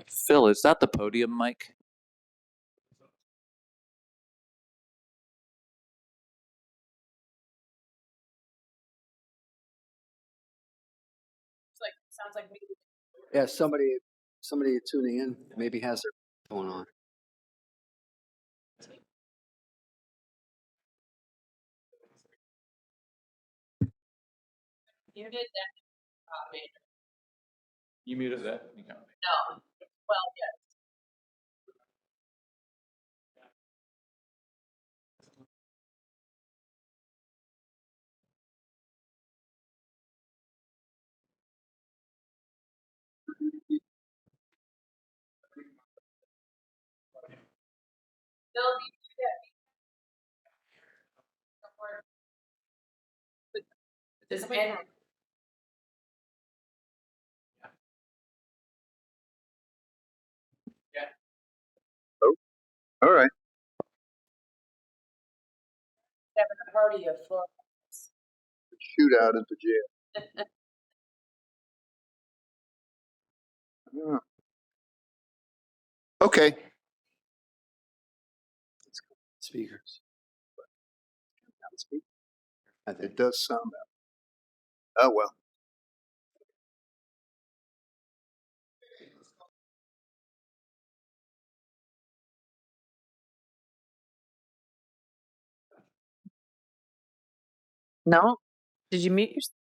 Phil, is that the podium mic? Sounds like me. Yeah, somebody tuning in maybe has their phone on. Muted that. You muted that? You got me. No. Well, yes. They'll be this man. All right. Having a party of Florida. Shootout at the jail. Yeah. Okay. Speakers. It does sound that. Oh, well. No? Did you mute yourself?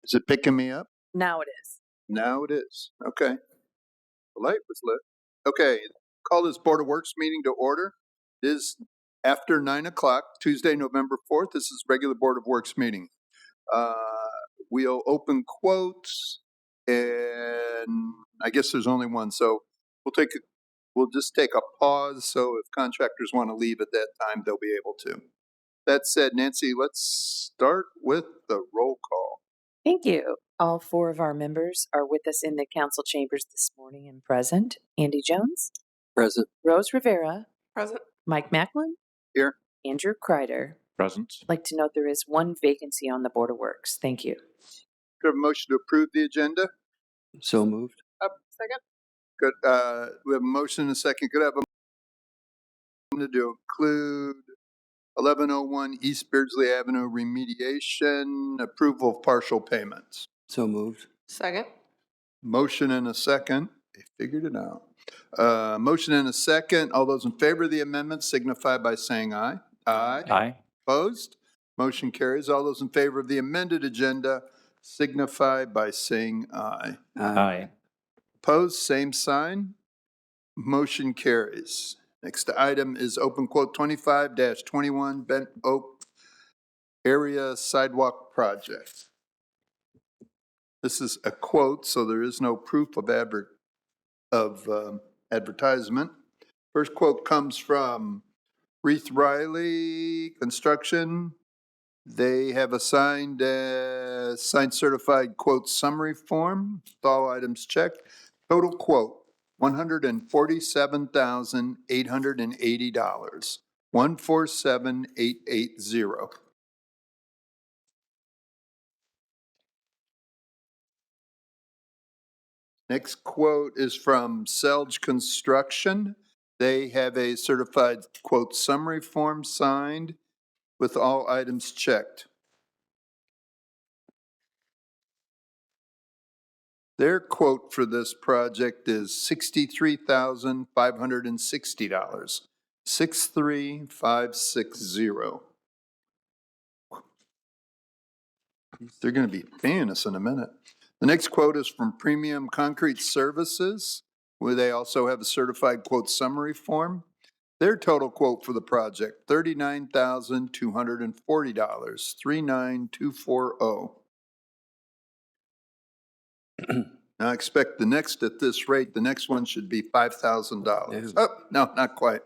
Is it picking me up? Now it is. Now it is. Okay. The light was lit. Okay. Call this Board of Works meeting to order. It is after 9 o'clock, Tuesday, November 4th. This is regular Board of Works meeting. We'll open quotes, and I guess there's only one. So we'll just take a pause. So if contractors want to leave at that time, they'll be able to. That said, Nancy, let's start with the roll call. Thank you. All four of our members are with us in the council chambers this morning and present. Andy Jones, Present. Rose Rivera, Present. Mike Macklin. Here. Andrew Kreider. Present. I'd like to note there is one vacancy on the Board of Works. Thank you. Could I have a motion to approve the agenda? So moved. Second. Good. We have a motion and a second. Could I have a motion to include 1101 East Beardsley Avenue remediation, approval of partial payments? So moved. Second. Motion and a second. They figured it out. Motion and a second. All those in favor of the amendment signify by saying aye. Aye. Aye. Opposed? Motion carries. All those in favor of the amended agenda signify by saying aye. Aye. Opposed? Same sign. Motion carries. Next item is open quote 25-21 Bent Oak Area Sidewalk Project. This is a quote, so there is no proof of advertisement. First quote comes from Reith Riley Construction. They have assigned a signed certified quote summary form, with all items checked. Total quote, $147,880. 147,880. Next quote is from Selge Construction. They have a certified quote summary form signed with all items checked. Their quote for this project is $63,560. 63560. They're going to be paying us in a minute. The next quote is from Premium Concrete Services, where they also have a certified quote summary form. Their total quote for the project, $39,240, 39240. Now I expect the next at this rate, the next one should be $5,000. Yeah. Oh, no, not quite.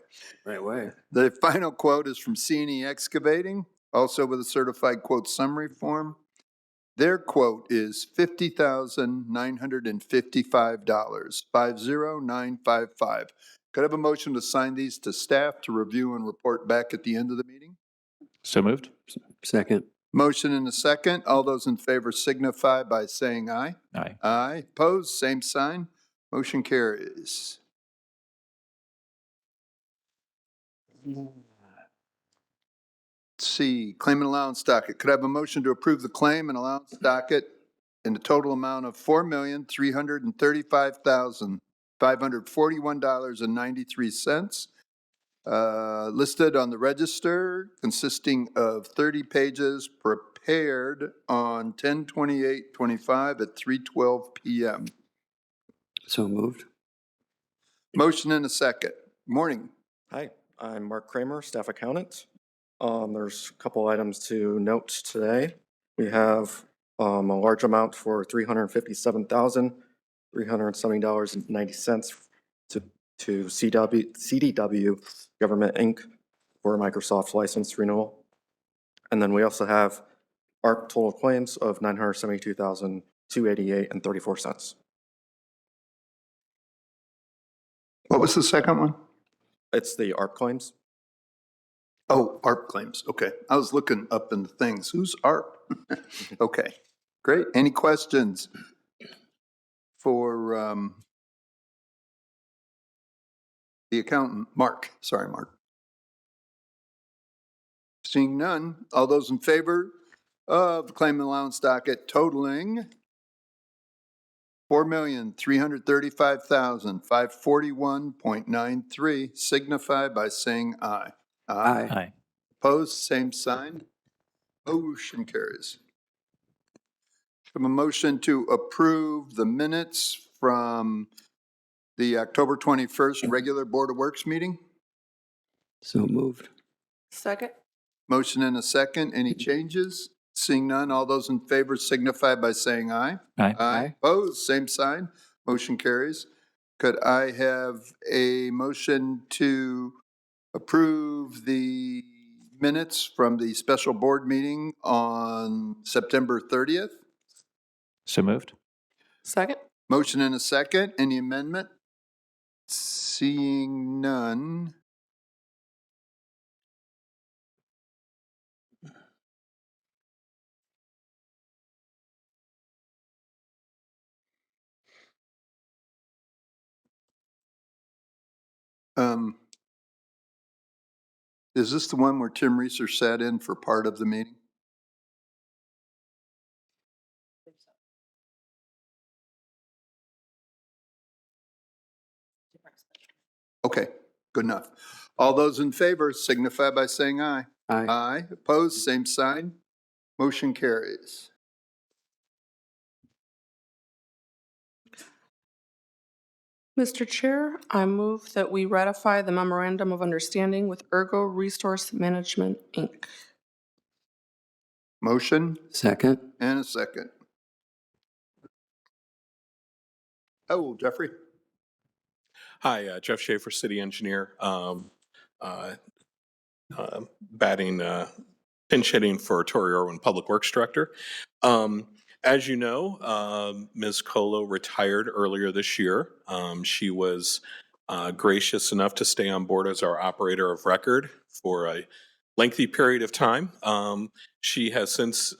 Right way. The final quote is from C&E Excavating, also with a certified quote summary form. Their quote is $50,955, 50955. Could I have a motion to sign these to staff to review and report back at the end of the meeting? So moved. Second. Motion and a second. All those in favor signify by saying aye. Aye. Aye. Opposed, same sign. Motion carries. Let's see, claim and allowance docket. Could I have a motion to approve the claim and allowance docket in the total amount of $4,335,541.93, listed on the register, consisting of 30 pages, prepared on 10/28/25 at 3:12 p.m. So moved. Motion and a second. Morning. Hi, I'm Mark Kramer, staff accountant. There's a couple items to note today. We have a large amount for $357,370.90 to CDW Government Inc. for Microsoft license renewal. And then we also have ARP total claims of $972,288.34. What was the second one? It's the ARP claims. Oh, ARP claims. Okay. I was looking up in the things. Who's ARP? Okay, great. Any questions for the accountant? Mark. Sorry, Mark. Seeing none, all those in favor of the claim and allowance docket totaling $4,335,541.93 signify by saying aye. Aye. Aye. Opposed, same sign. Motion carries. Have a motion to approve the minutes from the October 21st regular Board of Works meeting. So moved. Second. Motion and a second. Any changes? Seeing none, all those in favor signify by saying aye. Aye. Aye. Opposed, same sign. Motion carries. Could I have a motion to approve the minutes from the special board meeting on September 30th? So moved. Second. Motion and a second. Any amendment? Seeing none. Is this the one where Tim Reeser sat in for part of the meeting? Okay, good enough. All those in favor signify by saying aye. Aye. Aye. Opposed, same sign. Motion carries. Mr. Chair, I move that we ratify the memorandum of understanding with Ergo Resource Management, Inc. Motion Second. and a second. Oh, Jeffrey. Hi, Jeff Schaefer, city engineer, pinch hitting for Tori Irwin, Public Works Director. As you know, Ms. Colo retired earlier this year. She was gracious enough to stay on board as our operator of record for a lengthy period of time. She has since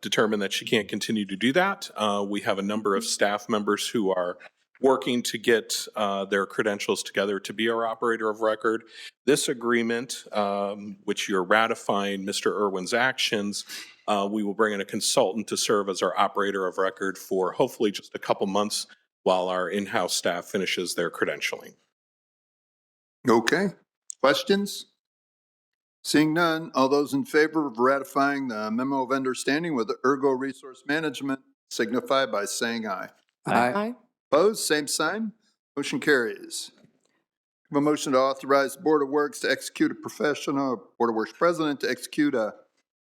determined that she can't continue to do that. We have a number of staff members who are working to get their credentials together to be our operator of record. This agreement, which you're ratifying Mr. Irwin's actions, we will bring in a consultant to serve as our operator of record for hopefully just a couple months while our in-house staff finishes their credentialing. Okay. Questions? Seeing none, all those in favor of ratifying the memo of understanding with Ergo Resource Management signify by saying aye. Aye. Opposed, same sign. Motion carries. Have a motion to authorize the Board of Works to execute a Board of Works President to execute a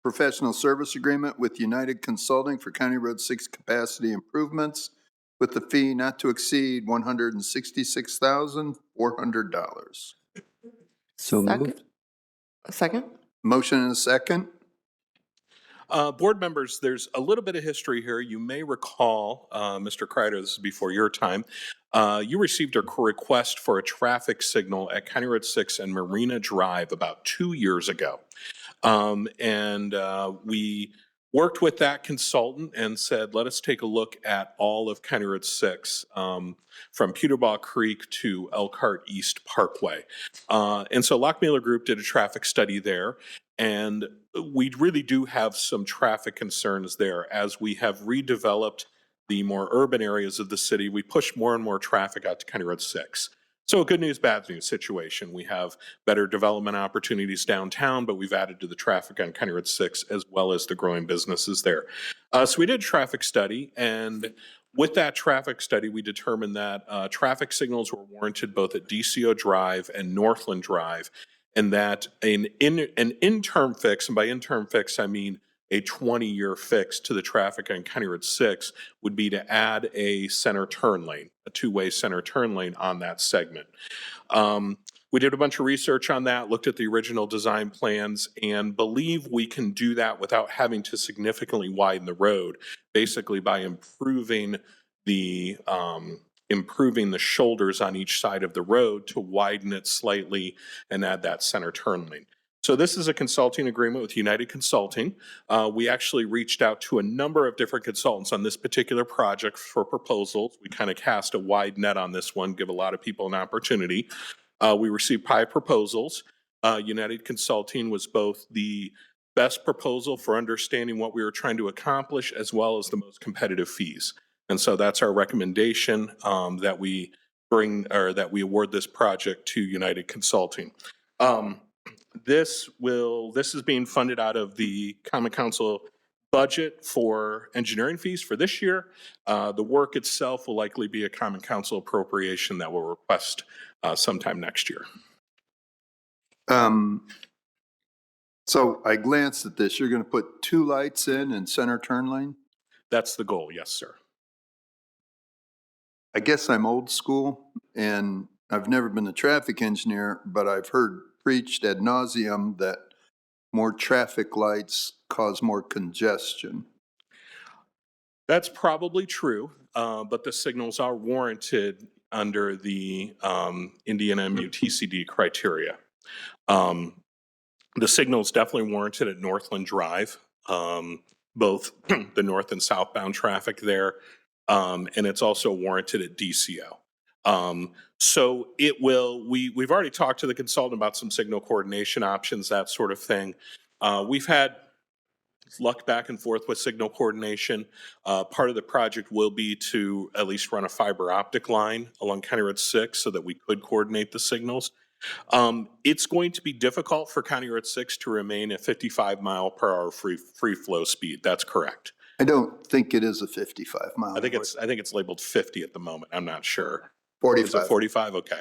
professional service agreement with United Consulting for County Road 6 capacity improvements with the fee not to exceed $166,400. So Second. moved. Second. Motion and a second. Board members, there's a little bit of history here. You may recall, Mr. Kreider, this is before your time, you received a request for a traffic signal at County Road 6 and Marina Drive about 2 years ago. We worked with that consultant and said, let us take a look at all of County Road 6 from Peterbaugh Creek to Elkhart East Parkway. And so Lockmuller Group did a traffic study there, and we really do have some traffic concerns there. As we have redeveloped the more urban areas of the city, we push more and more traffic out to County Road 6. So a good news, bad news situation. We have better development opportunities downtown, but we've added to the traffic on County Road 6 as well as the growing businesses there. So we did a traffic study, and with that traffic study, we determined that traffic signals were warranted both at DCO Drive and Northland Drive, and that an interim fix, and by interim fix, I mean a 20-year fix to the traffic on County Road 6 would be to add a center turn lane, a two-way center turn lane on that segment. We did a bunch of research on that, looked at the original design plans, and believe we can do that without having to significantly widen the road, basically by improving the shoulders on each side of the road to widen it slightly and add that center turn lane. So this is a consulting agreement with United Consulting. We actually reached out to a number of different consultants on this particular project for proposals. We kind of cast a wide net on this one, give a lot of people an opportunity. We received 5 proposals. United Consulting was both the best proposal for understanding what we were trying to accomplish, as well as the most competitive fees. And so that's our recommendation, that we award this project to United Consulting. This is being funded out of the Common Council budget for engineering fees for this year. The work itself will likely be a Common Council appropriation that will request sometime next year. So I glanced at this. You're going to put 2 lights in and center turn lane? That's the goal, yes, sir. I guess I'm old school, and I've never been a traffic engineer, but I've heard preached ad nauseum that more traffic lights cause more congestion. That's probably true, but the signals are warranted under the Indiana MUTCD criteria. The signals definitely warranted at Northland Drive, both the north and southbound traffic there, and it's also warranted at DCO. So it will, we've already talked to the consultant about some signal coordination options, that sort of thing. We've had luck back and forth with signal coordination. Part of the project will be to at least run a fiber optic line along County Road 6 so that we could coordinate the signals. It's going to be difficult for County Road 6 to remain at 55 mile per hour free flow speed. That's correct. I don't think it is a 55 mile. I think it's labeled 50 at the moment. I'm not sure. 45. Is it 45? Okay.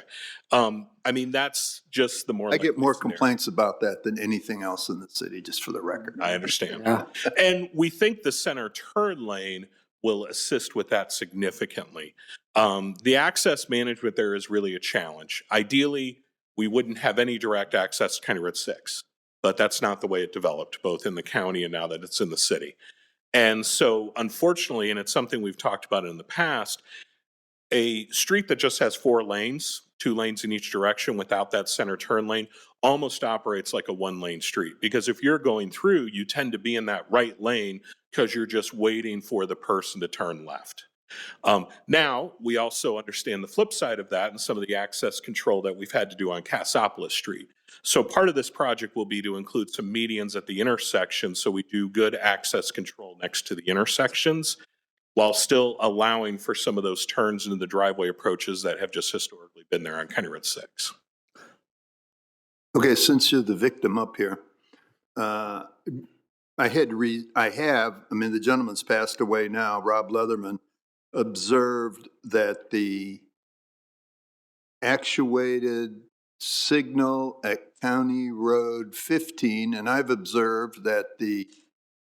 I mean, that's just the more. I get more scenario. complaints about that than anything else in the city, just for the record. I understand. Yeah. And we think the center turn lane will assist with that significantly. The access management there is really a challenge. Ideally, we wouldn't have any direct access to County Road 6, but that's not the way it developed, both in the county and now that it's in the city. And so, unfortunately, and it's something we've talked about in the past, a street that just has 4 lanes, 2 lanes in each direction without that center turn lane, almost operates like a 1-lane street. Because if you're going through, you tend to be in that right lane because you're just waiting for the person to turn left. Now, we also understand the flip side of that and some of the access control that we've had to do on Cassopolis Street. So part of this project will be to include some medians at the intersection so we do good access control next to the intersections, while still allowing for some of those turns into the driveway approaches that have just historically been there on County Road 6. Okay, since you're the victim up here, I mean, the gentleman's passed away now, Rob Leatherman, observed that the actuated signal at County Road 15, and I've observed that the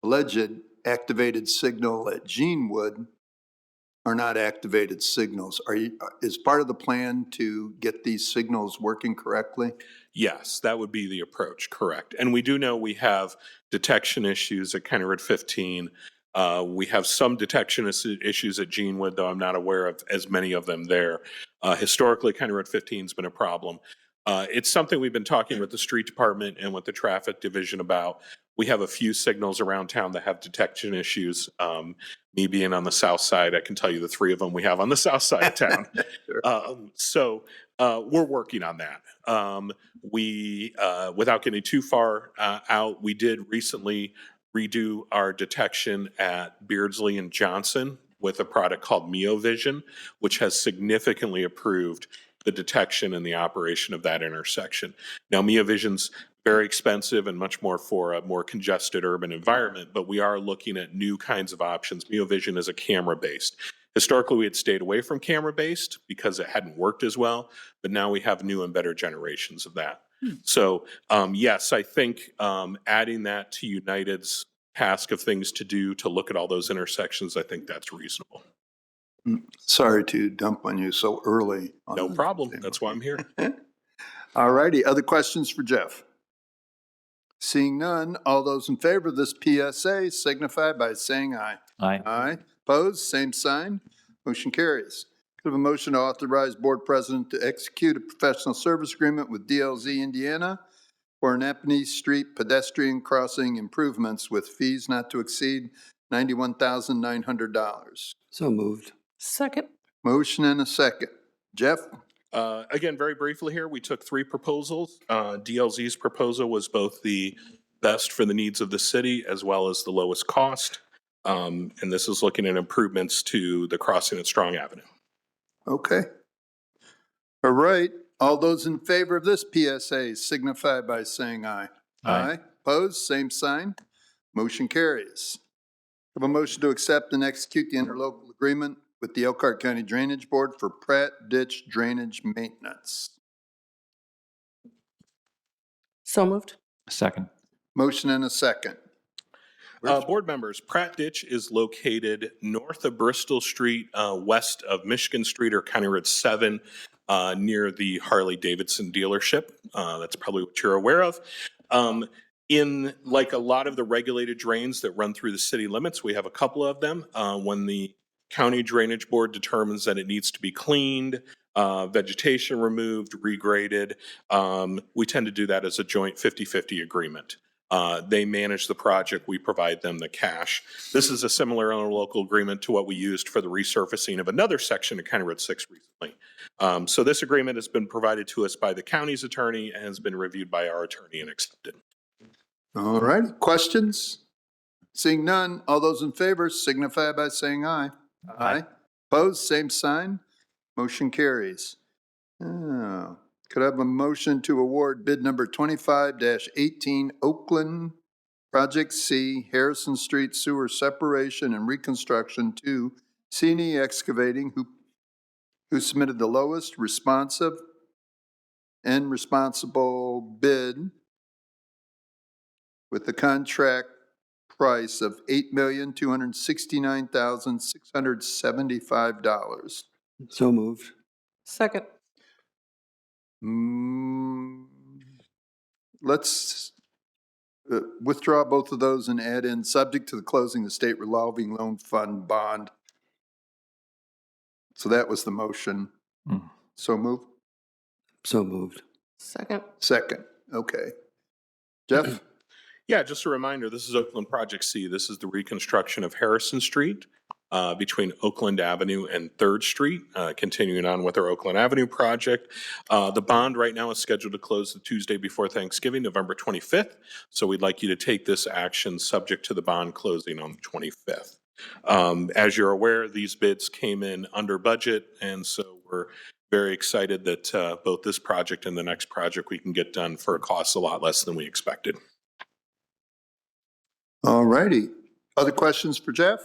alleged activated signal at Genewood are not activated signals. Is part of the plan to get these signals working correctly? Yes, that would be the approach, correct. And we do know we have detection issues at County Road 15. We have some detection issues at Genewood, though I'm not aware of as many of them there. Historically, County Road 15 has been a problem. It's something we've been talking with the street department and with the traffic division about. we have a few signals around town that have detection issues. Me being on the south side, I can tell you the three of them we have on the south side of town. So we're working on that. Without getting too far out, we did recently redo our detection at Beardsley and Johnson with a product called MioVision, which has significantly improved the detection and the operation of that intersection. Now, MioVision's very expensive and much more for a more congested urban environment, but we are looking at new kinds of options. MioVision is a camera-based. Historically, we had stayed away from camera-based because it hadn't worked as well, but now we have new and better generations of that. So yes, I think adding that to United's task of things to do to look at all those intersections, I think that's reasonable. Sorry to dump on you so early. on No the problem. table. That's why I'm here. All righty. Other questions for Jeff? Seeing none, all those in favor of this PSA signify by saying aye. Aye. Aye. Opposed, same sign. Motion carries. Could I have a motion to authorize board president to execute a professional service agreement with DLZ Indiana for Annapolis Street pedestrian crossing improvements with fees not to exceed $91,900. So moved. Second. Motion and a second. Jeff? Again, very briefly here, we took three proposals. DLZ's proposal was both the best for the needs of the city as well as the lowest cost. And this is looking at improvements to the crossing at Strong Avenue. Okay. All right. All those in favor of this PSA signify by saying aye. Aye. Opposed, same sign. Motion carries. Have a motion to accept and execute the interlocal agreement with the Elkhart County Drainage Board for Pratt Ditch Drainage Maintenance. So moved. Second. Motion and a second. Board members, Pratt Ditch is located north of Bristol Street, west of Michigan Street or County Road 7, near the Harley Davidson dealership. That's probably what you're aware of. In like a lot of the regulated drains that run through the city limits, we have a couple of them. When the county drainage board determines that it needs to be cleaned, vegetation removed, regraded, we tend to do that as a joint 50-50 agreement. They manage the project, we provide them the cash. This is a similar interlocal agreement to what we used for the resurfacing of another section of County Road 6 recently. So this agreement has been provided to us by the county's attorney and has been reviewed by our attorney and accepted. All right. Questions? Seeing none, all those in favor signify by saying aye. Aye. Opposed, same sign. Motion carries. Oh. Could I have a motion to award bid number 25-18 Oakland Project C Harrison Street Sewer Separation and Reconstruction to C&E Excavating, who submitted the lowest responsive and responsible bid with the contract price of $8,269,675. So moved. Second. Let's withdraw both of those and add in subject to the closing of the state revolving loan fund bond. So that was the motion. Mm. So move. So moved. Second. Second. Okay. Jeff? Yeah, just a reminder, this is Oakland Project C. This is the reconstruction of Harrison Street between Oakland Avenue and 3rd Street, continuing on with our Oakland Avenue project. The bond right now is scheduled to close the Tuesday before Thanksgiving, November 25th. So we'd like you to take this action subject to the bond closing on the 25th. As you're aware, these bids came in under budget, and so we're very excited that both this project and the next project we can get done for a cost a lot less than we expected. All righty. Other questions for Jeff?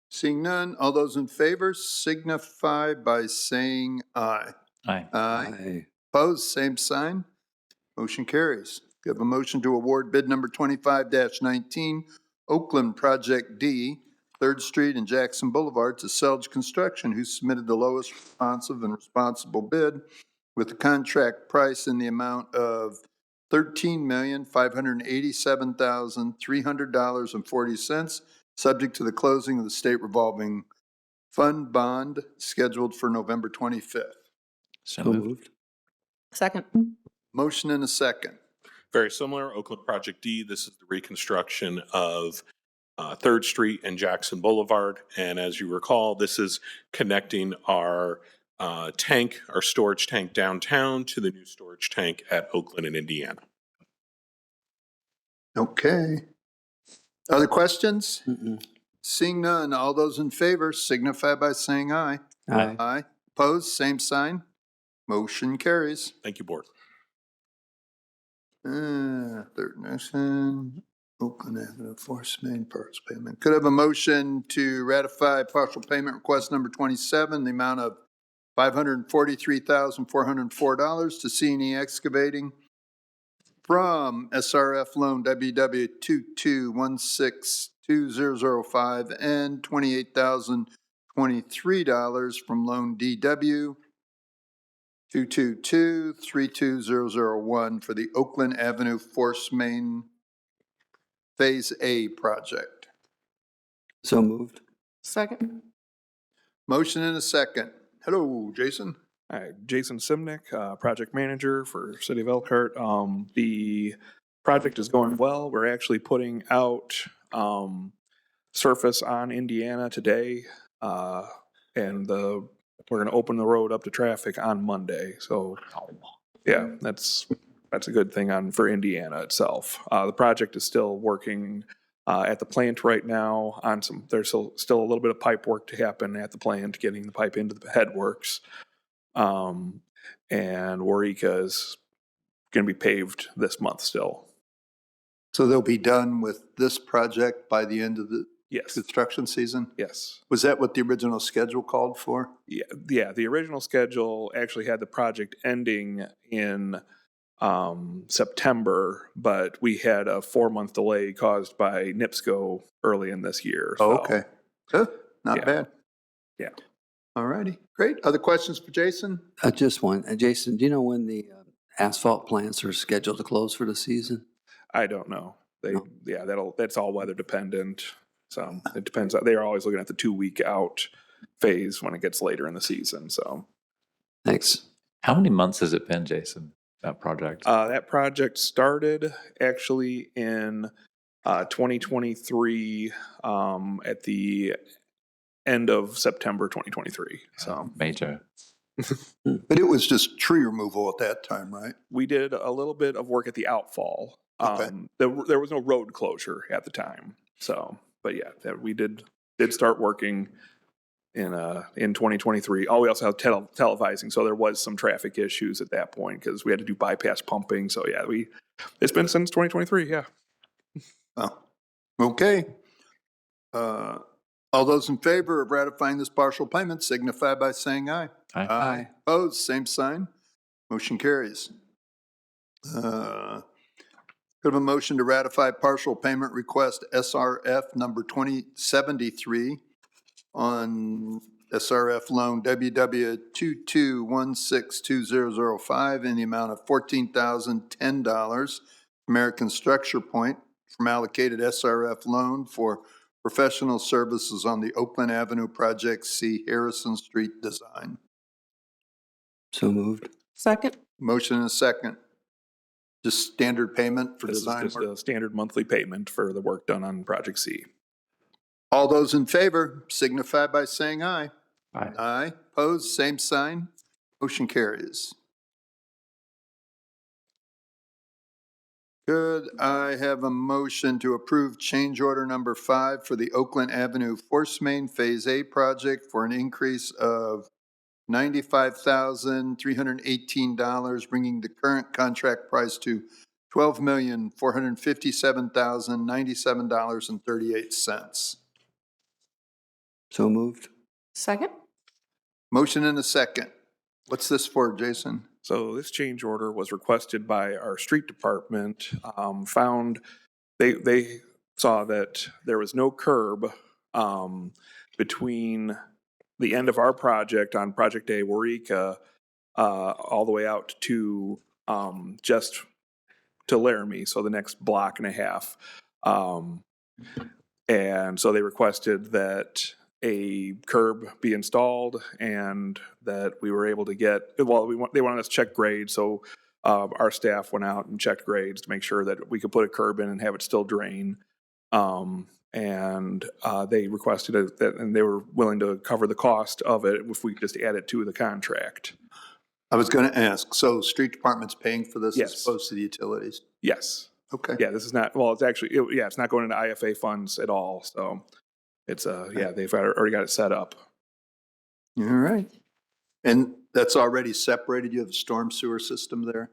Seeing none, all those in favor signify by saying aye. Aye. Aye. Opposed, same sign. Motion carries. We have a motion to award bid number 25-19, Oakland Project D, 3rd Street and Jackson Boulevard to Selge Construction, who submitted the lowest responsive and responsible bid with the contract price in the amount of $13,587,300.40, subject to the closing of the state revolving fund bond scheduled for November 25th. So moved. Second. Motion and a second. Very similar, Oakland Project D. This is the reconstruction of 3rd Street and Jackson Boulevard. And as you recall, this is connecting our our storage tank downtown to the new storage tank at Oakland and Indiana. Okay. Other questions? Mm-mm. Seeing none, all those in favor signify by saying aye. Aye. Aye. Opposed, same sign. Motion carries. Thank you, Board. Third motion, Oakland Avenue Force Main partial payment. Could I have a motion to ratify partial payment request number 27, the amount of $543,404 to C&E Excavating from SRF loan WW 22162005 and $28,023 from loan DW 222-32001 for the Oakland Avenue Force Main Phase A project. So moved. Second. Motion and a second. Hello, Jason. Hi, Jason Simnick, project manager for City of Elkhart. The project is going well. We're actually putting out surface on Indiana today, and we're going to open the road up to traffic on Monday. So, yeah, that's a good thing for Indiana itself. The project is still working at the plant right now on there's still a little bit of pipe work to happen at the plant, getting the pipe into the headworks. And Waurika is going to be paved this month still. So they'll be done with this project by the end of the Yes. construction season? Yes. Was that what the original schedule called for? Yeah. The original schedule actually had the project ending in September, but we had a 4-month delay caused by NIPSCO early in this year. Oh, so- okay. Good. Not Yeah. bad. Yeah. All righty. Great. Other questions for Jason? Just one. Jason, do you know when the asphalt plants are scheduled to close for the season? I don't know. No. That's all weather dependent. So it depends. They're always looking at the 2-week out phase when it gets later in the season. So Thanks. How many months has it been, Jason, that project? that project started actually in 2023 at the end of September 2023. So Major. But it was just tree removal at that time, right? we did a little bit of work at the outfall. Okay. There was no road closure at the time. So, but yeah, we did start working in 2023. Oh, we also have televising, so there was some traffic issues at that point because we had to do bypass pumping. So yeah, it's been since 2023. Yeah. Oh, okay. All those in favor of ratifying this partial payment signify by saying aye. Aye. Opposed, same sign. Motion carries. Could have a motion to ratify partial payment request SRF number 2073 on SRF loan WW 22162005 in the amount of $14,010 American Structure Point from allocated SRF loan for professional services on the Oakland Avenue Project C Harrison Street design. So moved. Second. Motion and a second. Just standard payment for This is design just work. a standard monthly payment for the work done on Project C. All those in favor signify by saying aye. Aye. Aye. Opposed, same sign. Motion carries. Could I have a motion to approve change order number 5 for the Oakland Avenue Force Main Phase A project for an increase of $95,318, bringing the current contract price to $12,457,097.38. So moved. Second. Motion and a second. What's this for, Jason? So this change order was requested by our street department. They saw that there was no curb between the end of our project on Project A, Waurika, all the way out to just to Laramie, so the next block and a half. And so they requested that a curb be installed and that we were able to get, they wanted us to check grade. So Our staff went out and checked grades to make sure that we could put a curb in and have it still drain. And they requested that, and they were willing to cover the cost of it if we could just add it to the contract. I was going to ask, so street department's paying for this as Yes. opposed to the utilities? Yes. Okay. Yeah, this is not, well, it's actually, yeah, it's not going into IFA funds at all. So it's, yeah, they've already got it set up. All right. And that's already separated? You have a storm sewer system there?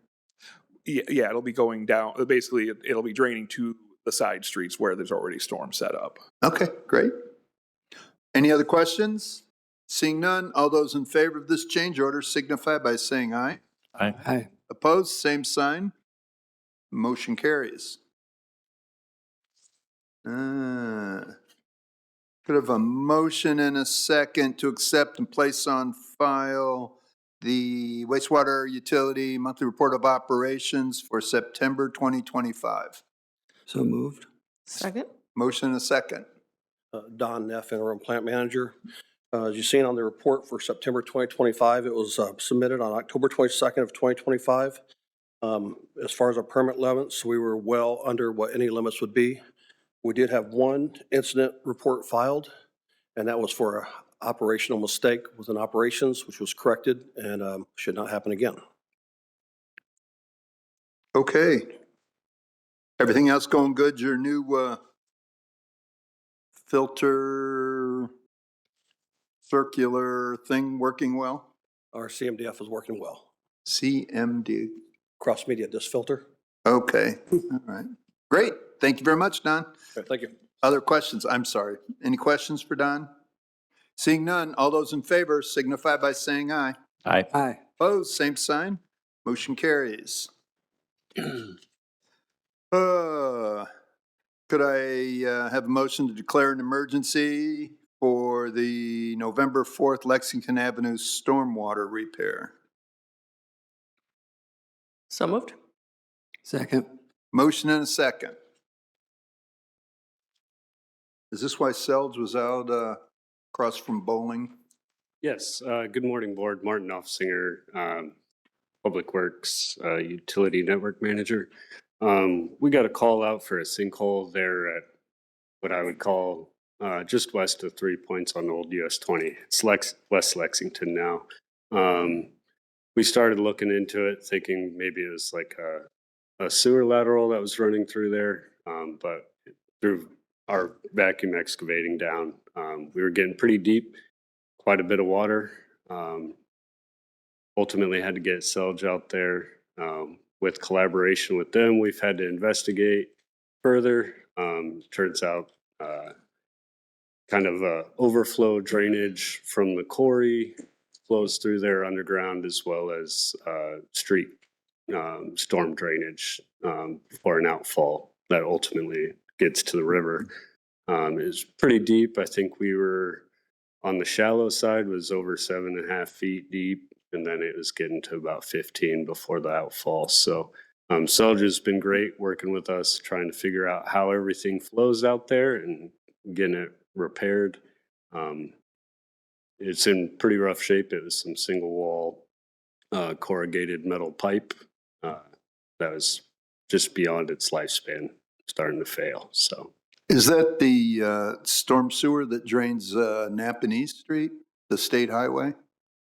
Yeah, it'll be going down, basically, it'll be draining to the side streets where there's already storm set up. Okay, great. Any other questions? Seeing none, all those in favor of this change order signify by saying aye. Aye. Aye. Opposed, same sign. Motion carries. Could have a motion and a second to accept and place on file the wastewater utility monthly report of operations for September 2025. So moved. Second? Motion and a second. Don Neff, interim plant manager. As you've seen on the report for September 2025, it was submitted on October 22nd of 2025. As far as our permit limits, we were well under what any limits would be. We did have one incident report filed, and that was for an operational mistake within operations, which was corrected and should not happen again. Okay. Everything else going good? Your new filter circular thing working well? Our CMDF is working well. CMD. Cross media disc filter. Okay. All right. Great. Thank you very much, Don. Okay, thank you. Other questions? I'm sorry. Any questions for Don? Seeing none, all those in favor signify by saying aye. Aye. Aye. Opposed, same sign. Motion carries. Could I have a motion to declare an emergency for the November 4th Lexington Avenue stormwater repair? So moved? Second. Motion and a second. Is this why Selge was out across from bowling? Yes, good morning, Board. Martin Offsinger, Public Works Utility Network Manager. We got a call out for a sinkhole there at what I would call just west of 3 Points on Old US 20. It's West Lexington now. We started looking into it, thinking maybe it was like a sewer lateral that was running through there, but through our vacuum excavating down, we were getting pretty deep, quite a bit of water. Ultimately had to get Selge out there. With collaboration with them, we've had to investigate further. Turns out kind of overflow drainage from the quarry flows through there underground, as well as street storm drainage for an outfall that ultimately gets to the river. It's pretty deep. I think we were on the shallow side was over 7.5 feet deep, and then it was getting to about 15 before the outfall. So Selge has been great working with us, trying to figure out how everything flows out there and getting it repaired. It's in pretty rough shape. It was some single wall corrugated metal pipe that was just beyond its lifespan, starting to fail. So Is that the storm sewer that drains Knapp and East Street, the state highway?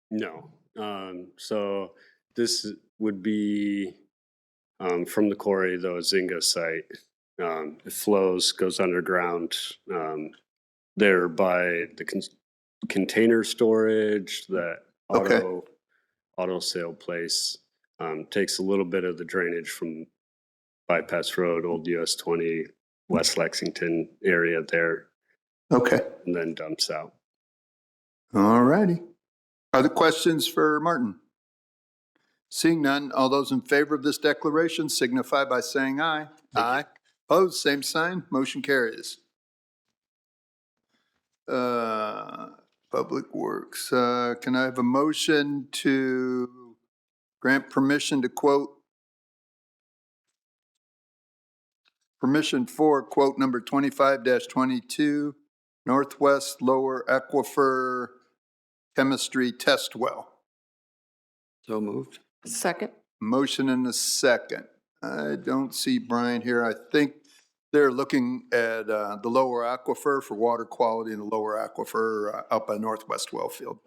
no. So this would be from the quarry, the Zinga site. It flows, goes underground there by the container storage, that auto sale place. Takes a little bit of the drainage from Bypass Road, Old US 20, West Lexington area there, Okay. and then dumps out. All righty. Other questions for Martin? Seeing none, all those in favor of this declaration signify by saying aye. Aye. Opposed, same sign. Motion carries. Public Works, can I have a motion to grant permission to permission for quote number 25-22, Northwest Lower Aquifer Chemistry Test Well? So moved. Second? Motion and a second. I don't see Brian here. I think they're looking at the lower aquifer for water quality in the lower aquifer out by Northwest Wellfield.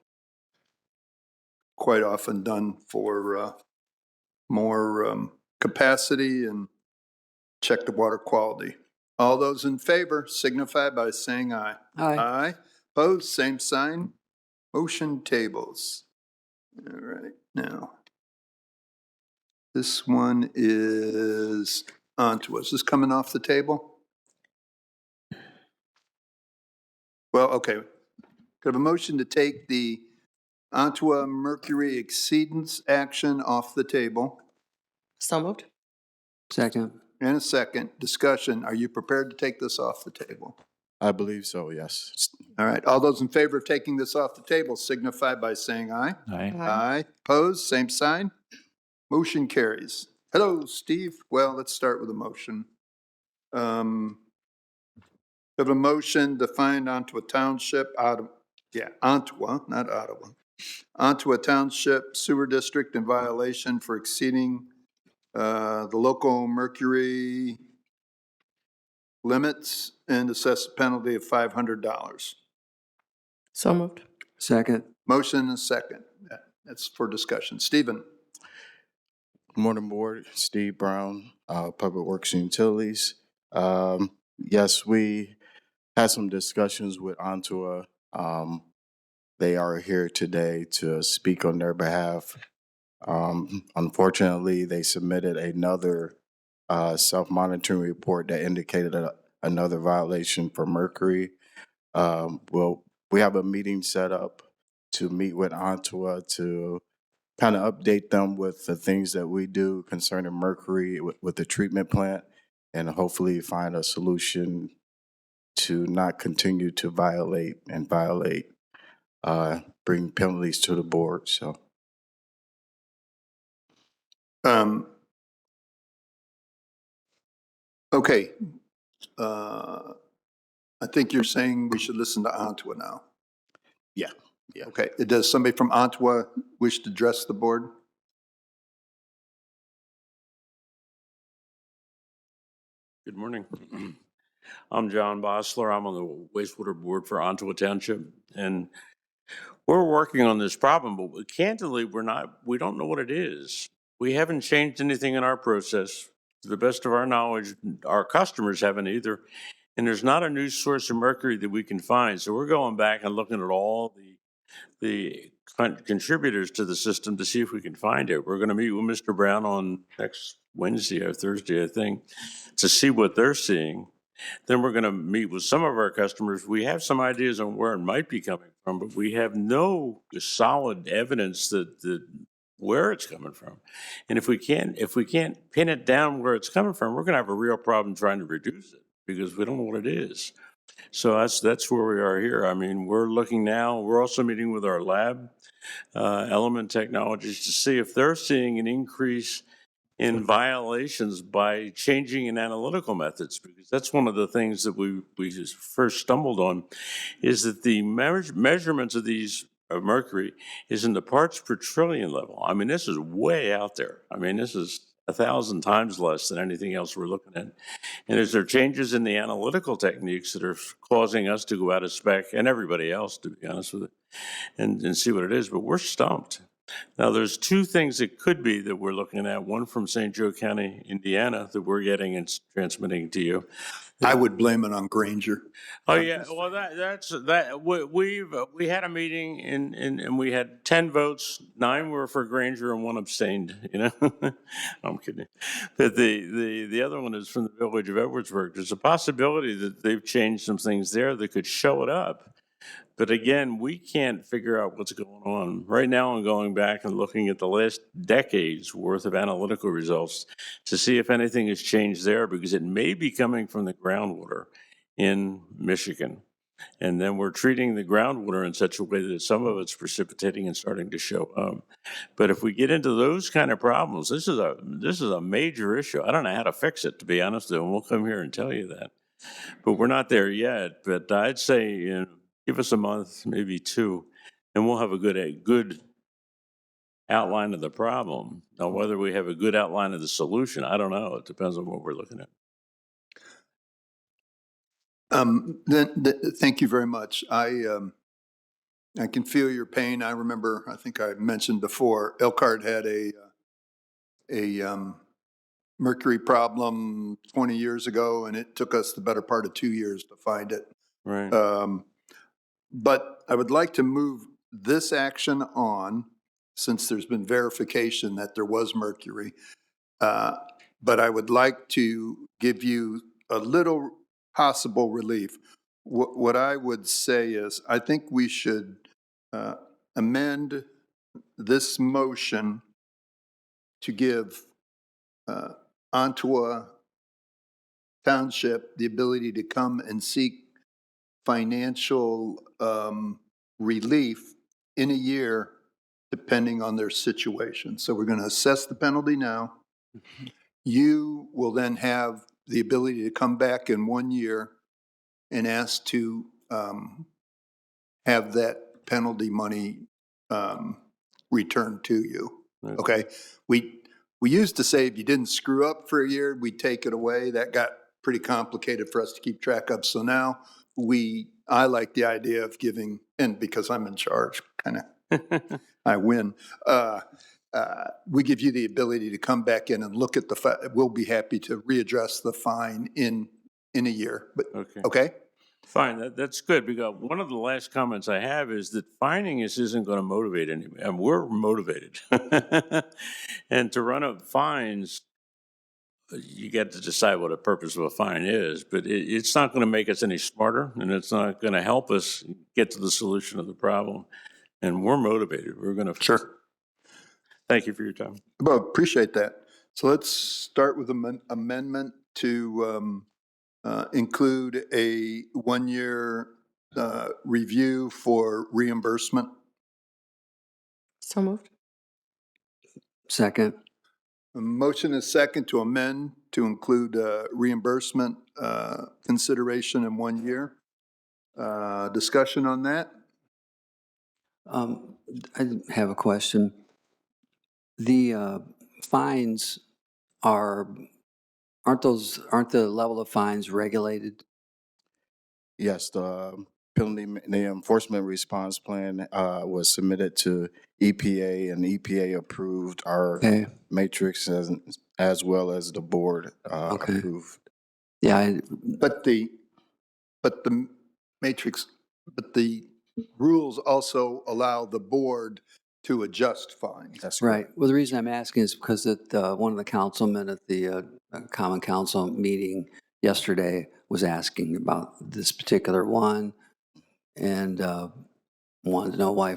Quite often done for more capacity and check the water quality. All those in favor signify by saying aye. Aye. Aye. Opposed, same sign. Motion tables. All right, now. This one is onto us. Is this coming off the table? Well, okay. Could I have a motion to take the Ontua Mercury exceedance action off the table? So moved. Second. And a second. Discussion. Are you prepared to take this off the table? I believe so, yes. All right. All those in favor of taking this off the table signify by saying aye. Aye. Aye. Opposed, same sign. Motion carries. Hello, Steve. Well, let's start with a motion. We have a motion to find Ontua Township, Ontua, not Ottawa. Ontua Township Sewer District in violation for exceeding the local mercury limits and assess a penalty of $500. So moved. Second. Motion and a second. That's for discussion. Stephen? Morning, Board. Steve Brown, Public Works and Utilities. Yes, we had some discussions with Ontua. They are here today to speak on their behalf. Unfortunately, they submitted another self-monitoring report that indicated another violation for mercury. Well, we have a meeting set up to meet with Ontua to kind of update them with the things that we do concerning mercury with the treatment plant, and hopefully find a solution to not continue to violate, bring penalties to the board, so. Okay. I think you're saying we should listen to Ontua now. Yeah, yeah. Okay. Does somebody from Ontua wish to address the board? Good morning. I'm John Bosler. I'm on the wastewater board for Ontua Township, and we're working on this problem, but candidly, we don't know what it is. We haven't changed anything in our process. To the best of our knowledge, our customers haven't either. And there's not a new source of mercury that we can find. So we're going back and looking at all the contributors to the system to see if we can find it. We're going to meet with Mr. Brown on next Wednesday or Thursday, I think, to see what they're seeing. Then we're going to meet with some of our customers. We have some ideas on where it might be coming from, but we have no solid evidence that where it's coming from. And if we can't pin it down where it's coming from, we're going to have a real problem trying to reduce it because we don't know what it is. So that's where we are here. I mean, we're looking now. We're also meeting with our lab, Element Technologies, to see if they're seeing an increase in violations by changing in analytical methods, because that's one of the things that we first stumbled on, is that the measurements of these mercury is in the parts per trillion level. I mean, this is way out there. I mean, this is 1,000 times less than anything else we're looking at. And is there changes in the analytical techniques that are causing us to go out of spec, and everybody else, to be honest with it, and see what it is? But we're stumped. Now, there's two things it could be that we're looking at. One from St. Joe County, Indiana, that we're getting and transmitting to you. I would blame it on Granger. Oh yeah, well we had a meeting and we had 10 votes, 9 were for Granger and 1 abstained. You know, I'm kidding. But the other one is from the village of Edwardsburg. There's a possibility that they've changed some things there that could show it up. But again, we can't figure out what's going on. Right now, I'm going back and looking at the last decade's worth of analytical results to see if anything has changed there, because it may be coming from the groundwater in Michigan. And then we're treating the groundwater in such a way that some of it's precipitating and starting to show up. But if we get into those kind of problems, this is a major issue. I don't know how to fix it, to be honest, and we'll come here and tell you that. But we're not there yet. But I'd say, give us a month, maybe 2, and we'll have a good outline of the problem. Now, whether we have a good outline of the solution, I don't know. It depends on what we're looking at. Thank you very much. I can feel your pain. I remember, I think I mentioned before, Elkhart had a mercury problem 20 years ago, and it took us the better part of 2 years to find it. Right. But I would like to move this action on, since there's been verification that there was mercury. But I would like to give you a little possible relief. What I would say is, I think we should amend this motion to give Ontowa Township the ability to come and seek financial relief in a year, depending on their situation. So we're going to assess the penalty now. You will then have the ability to come back in 1 year and ask to have that penalty money returned to you. Right. Okay? We used to say if you didn't screw up for a year, we'd take it away. That got pretty complicated for us to keep track of. So now I like the idea of giving, and because I'm in charge, kind of, I win. We give you the ability to come back in and look at we'll be happy to readdress the fine in a year. But okay? Fine, that's good, because one of the last comments I have is that fining us isn't going to motivate anybody, and we're motivated. And to run up fines, you get to decide what a purpose of a fine is, but it's not going to make us any smarter, and it's not going to help us get to the solution of the problem. And we're motivated. We're going to. Sure. Thank you for your time. Well, appreciate that. So let's start with an amendment to include a 1 year review for reimbursement. So moved. Second. A motion is second to amend to include reimbursement consideration in 1 year. Discussion on that? I have a question. The fines aren't the level of fines regulated? Yes, the enforcement response plan was submitted to EPA, and EPA approved our matrix as well as the board approved. Yeah, but the matrix, but the rules also allow the board to adjust fines. That's right. Well, the reason I'm asking is because one of the councilmen at the Common Council meeting yesterday was asking about this particular one and wanted to know why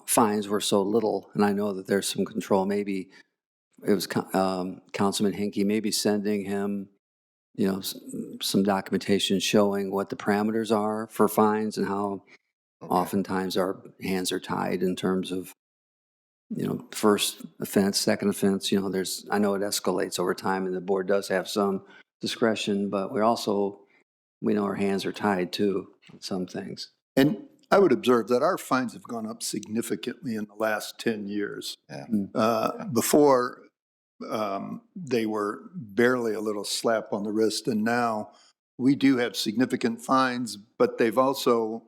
fines were so little. And I know that there's some control. Maybe it was Councilman Hinkie, maybe sending him, some documentation showing what the parameters are for fines and how oftentimes our hands are tied in terms of, first offense, second offense. I know it escalates over time and the board does have some discretion, but we know our hands are tied to some things. And I would observe that our fines have gone up significantly in the last 10 years. Yeah. Before, they were barely a little slap on the wrist, and now we do have significant fines, but they've also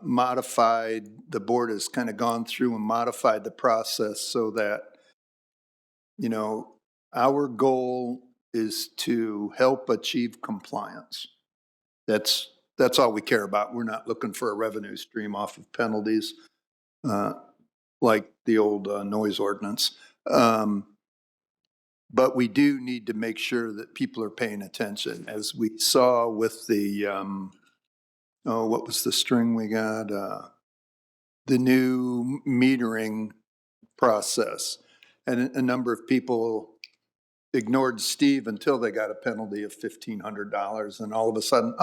modified, the board has kind of gone through and modified the process so that, our goal is to help achieve compliance. That's all we care about. We're not looking for a revenue stream off of penalties like the old noise ordinance. But we do need to make sure that people are paying attention. As we saw with the, what was the string we got? The new metering process. And a number of people ignored Steve until they got a penalty of $1,500. And all of a sudden,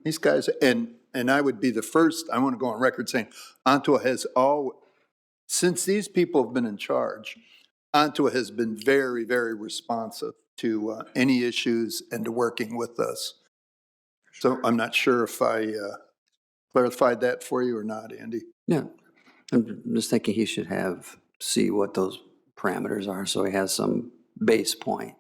these guys, and I would be the first, I want to go on record saying, Ontowa has since these people have been in charge, Ontowa has been very, very responsive to any issues and to working with us. So I'm not sure if I clarified that for you or not, Andy. Yeah, I'm just thinking he should have see what those parameters are, so he has some base point.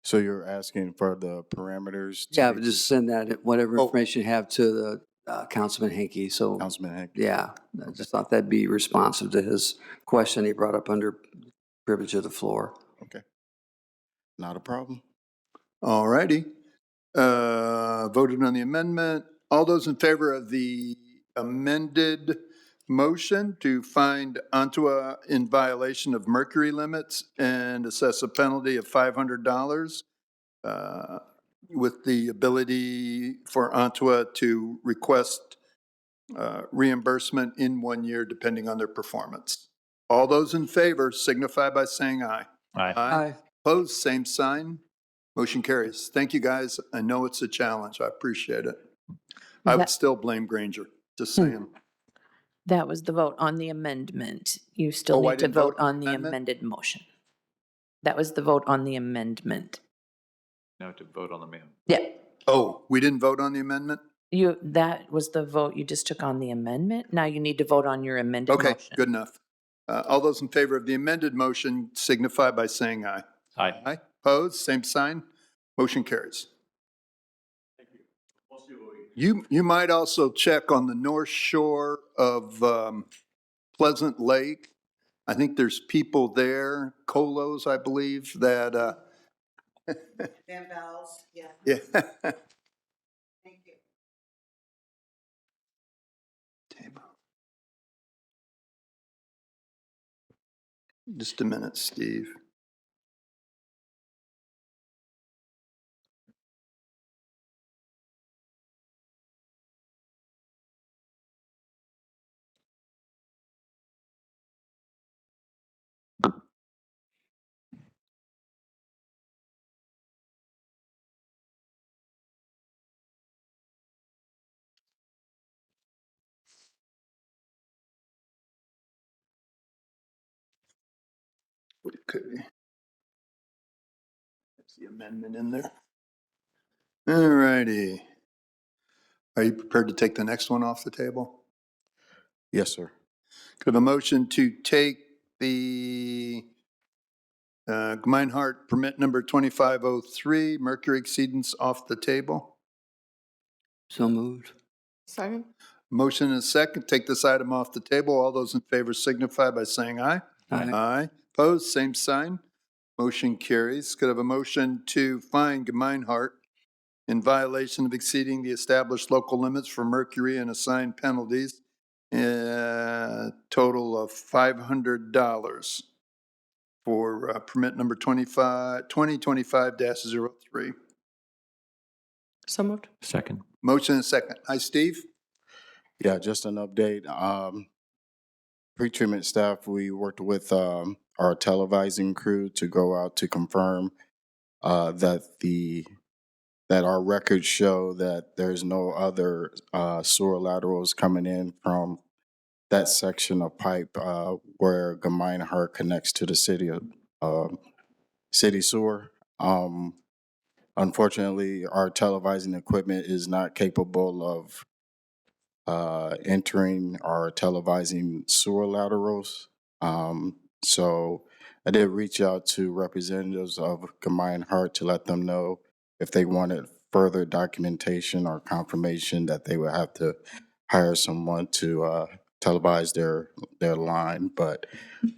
So you're asking for the parameters? to Yeah, be- but just send that, whatever Oh. information you have to the Councilman Hinkie, so. Councilman Hank? Yeah, I just thought that'd be responsive to his question he brought up under privilege of the floor. Okay. Not a problem. All righty. Voted on the amendment. All those in favor of the amended motion to find Ontua in violation of mercury limits and assess a penalty of $500 with the ability for Ontua to request reimbursement in 1 year depending on their performance. All those in favor signify by saying aye. Aye. Opposed, same sign. Motion carries. Thank you, guys. I know it's a challenge. I appreciate it. I would That- still blame Granger, just saying. That was the vote on the amendment. You still Oh, I need to didn't vote vote on on the the amendment? amended motion. That was the vote on the amendment. Now to vote on the man. Yeah, Oh, we didn't vote on the amendment? that was the vote you just took on the amendment. Now you need to vote on your amended Okay, motion. good enough. All those in favor of the amended motion signify by saying aye. Aye. Aye. Opposed, same sign. Motion carries. You might also check on the north shore of Pleasant Lake. I think there's people there, Colos, I believe, that, Van Val's, yeah. yeah. Thank you. Just a minute, Steve. What it could be. There's the amendment in there. All righty. Are you prepared to take the next one off the table? Yes, sir. Could I have a motion to take the Gemeinhart permit number 2503, mercury exceedance, off the table? So moved. Second? Motion and a second, take this item off the table. All those in favor signify by saying aye. Aye. Aye. Opposed, same sign. Motion carries. Could I have a motion to fine Gemeinhart in violation of exceeding the established local limits for mercury and assign penalties, total of $500 for permit number 2025-03. So moved. Second. Motion and a second. Hi, Steve. Yeah, just an update. Pre-treatment staff, we worked with our televising crew to go out to confirm that our records show that there's no other sewer laterals coming in from that section of pipe where Gemeinhart connects to the city sewer. Unfortunately, our televising equipment is not capable of entering our televising sewer laterals. So I did reach out to representatives of Gemeinhart to let them know if they wanted further documentation or confirmation that they would have to hire someone to televise their line. But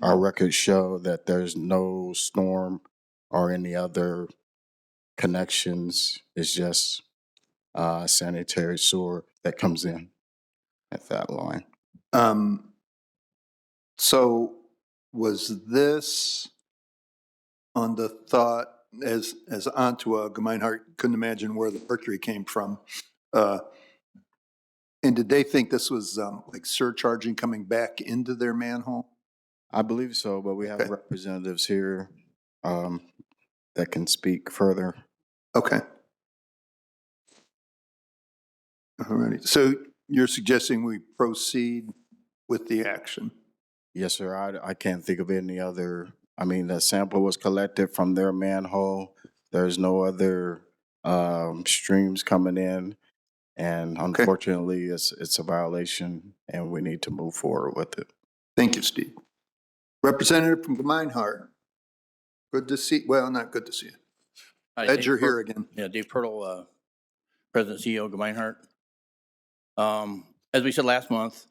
our records show that there's no storm or any other connections. It's just sanitary sewer that comes in at that line. So was this on the thought, as Ontua, Gemeinhart couldn't imagine where the mercury came from? And did they think this was like surcharging coming back into their manhole? I believe so, but we have Okay. representatives here that can speak further. Okay. All righty. So you're suggesting we proceed with the action? Yes, sir. I can't think of any other. I mean, the sample was collected from their manhole. There's no other streams coming in. And unfortunately, it's a violation and we need to move forward with it. Thank you, Steve. Representative from Gemeinhard. Good to see, well, not good to see you. Hi, Glad Dave you're here Pur- again. Yeah, Dave Pirtle, President CEO of Gemeinhart. As we said last month,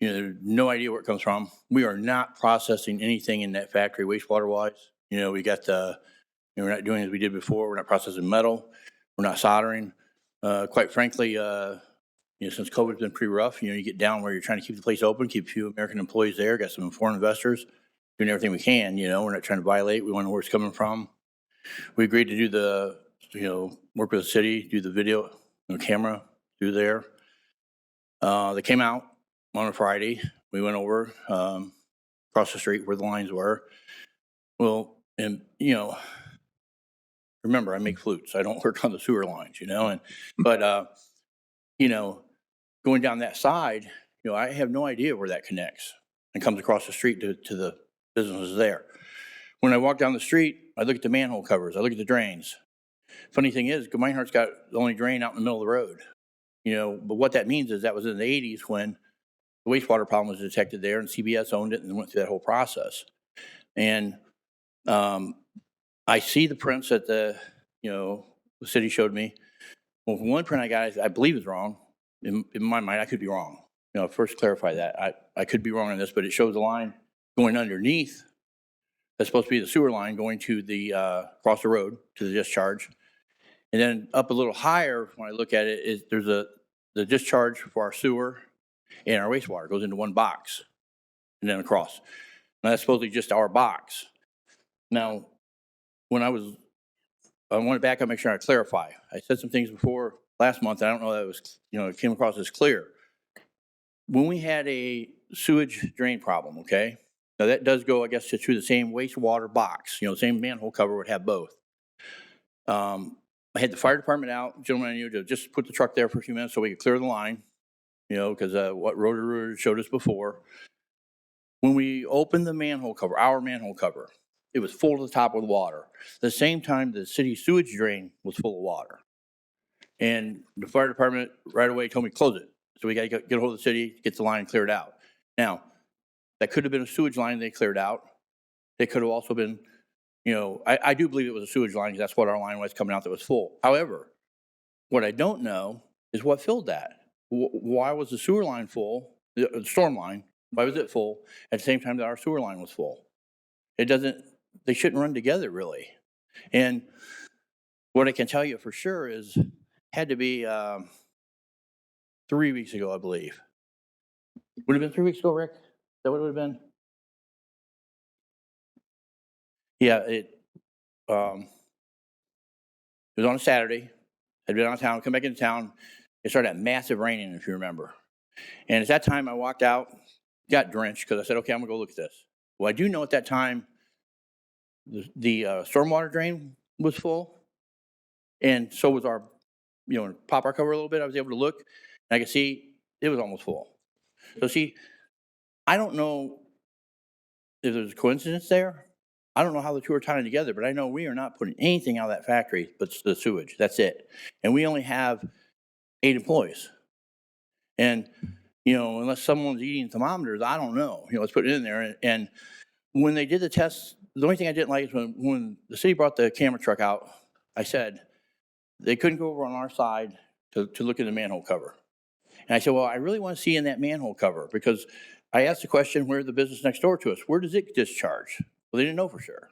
no idea where it comes from. We are not processing anything in that factory wastewater wise. We got we're not doing as we did before. We're not processing metal. We're not soldering. Quite frankly, since COVID's been pretty rough, you get down where you're trying to keep the place open, keep a few American employees there, got some foreign investors, doing everything we can. We're not trying to violate. We want to know where it's coming from. We agreed to do the, work with the city, do the video, camera through there. They came out on a Friday. We went over across the street where the lines were. Well, and remember, I make flutes. I don't work on the sewer lines, but going down that side, I have no idea where that connects and comes across the street to the businesses there. When I walk down the street, I look at the manhole covers. I look at the drains. Funny thing is, Gemeinhart's got the only drain out in the middle of the road. But what that means is that was in the 80s when the wastewater problem was detected there, and CBS owned it and went through that whole process. And I see the prints that the city showed me. Well, one print I got, I believe is wrong. In my mind, I could be wrong. First clarify that. I could be wrong on this, but it shows a line going underneath. That's supposed to be the sewer line going to the across the road to the discharge. And then up a little higher, when I look at it, there's the discharge for our sewer and our wastewater goes into one box and then across. Now that's supposedly just our box. Now, when I want to back up, make sure I clarify. I said some things before last month. I don't know that it was, it came across as clear. When we had a sewage drain problem, okay? Now that does go, I guess, to the same wastewater box. The same manhole cover would have both. I had the fire department out, gentlemen, I knew to just put the truck there for a few minutes so we could clear the line, because what Rotor showed us before. When we opened the manhole cover, our manhole cover, it was full to the top with water. At the same time, the city sewage drain was full of water. And the fire department right away told me, close it. So we got to get a hold of the city, get the line cleared out. Now, that could have been a sewage line they cleared out. It could have also been, I do believe it was a sewage line because that's what our line was coming out that was full. However, what I don't know is what filled that. Why was the sewer line full, the storm line, why was it full at the same time that our sewer line was full? They shouldn't run together really. And what I can tell you for sure is, had to be 3 weeks ago, I believe. Would it have been 3 weeks ago, Rick? Is that what it would have been? Yeah, it was on a Saturday. I'd been out of town, come back into town. It started that massive raining, if you remember. And at that time, I walked out, got drenched, because I said, okay, I'm going to go look at this. Well, I do know at that time, the stormwater drain was full, and so was our, pop our cover a little bit. I was able to look, and I could see it was almost full. So see, I don't know if there's a coincidence there. I don't know how the two are tying together, but I know we are not putting anything out of that factory but the sewage. That's it. And we only have 8 employees. And, unless someone's eating thermometers, I don't know. Let's put it in there. And when they did the tests, the only thing I didn't like is when the city brought the camera truck out, I said, they couldn't go over on our side to look at the manhole cover. And I said, well, I really want to see in that manhole cover, because I asked the question, where the business next door to us, where does it discharge? Well, they didn't know for sure.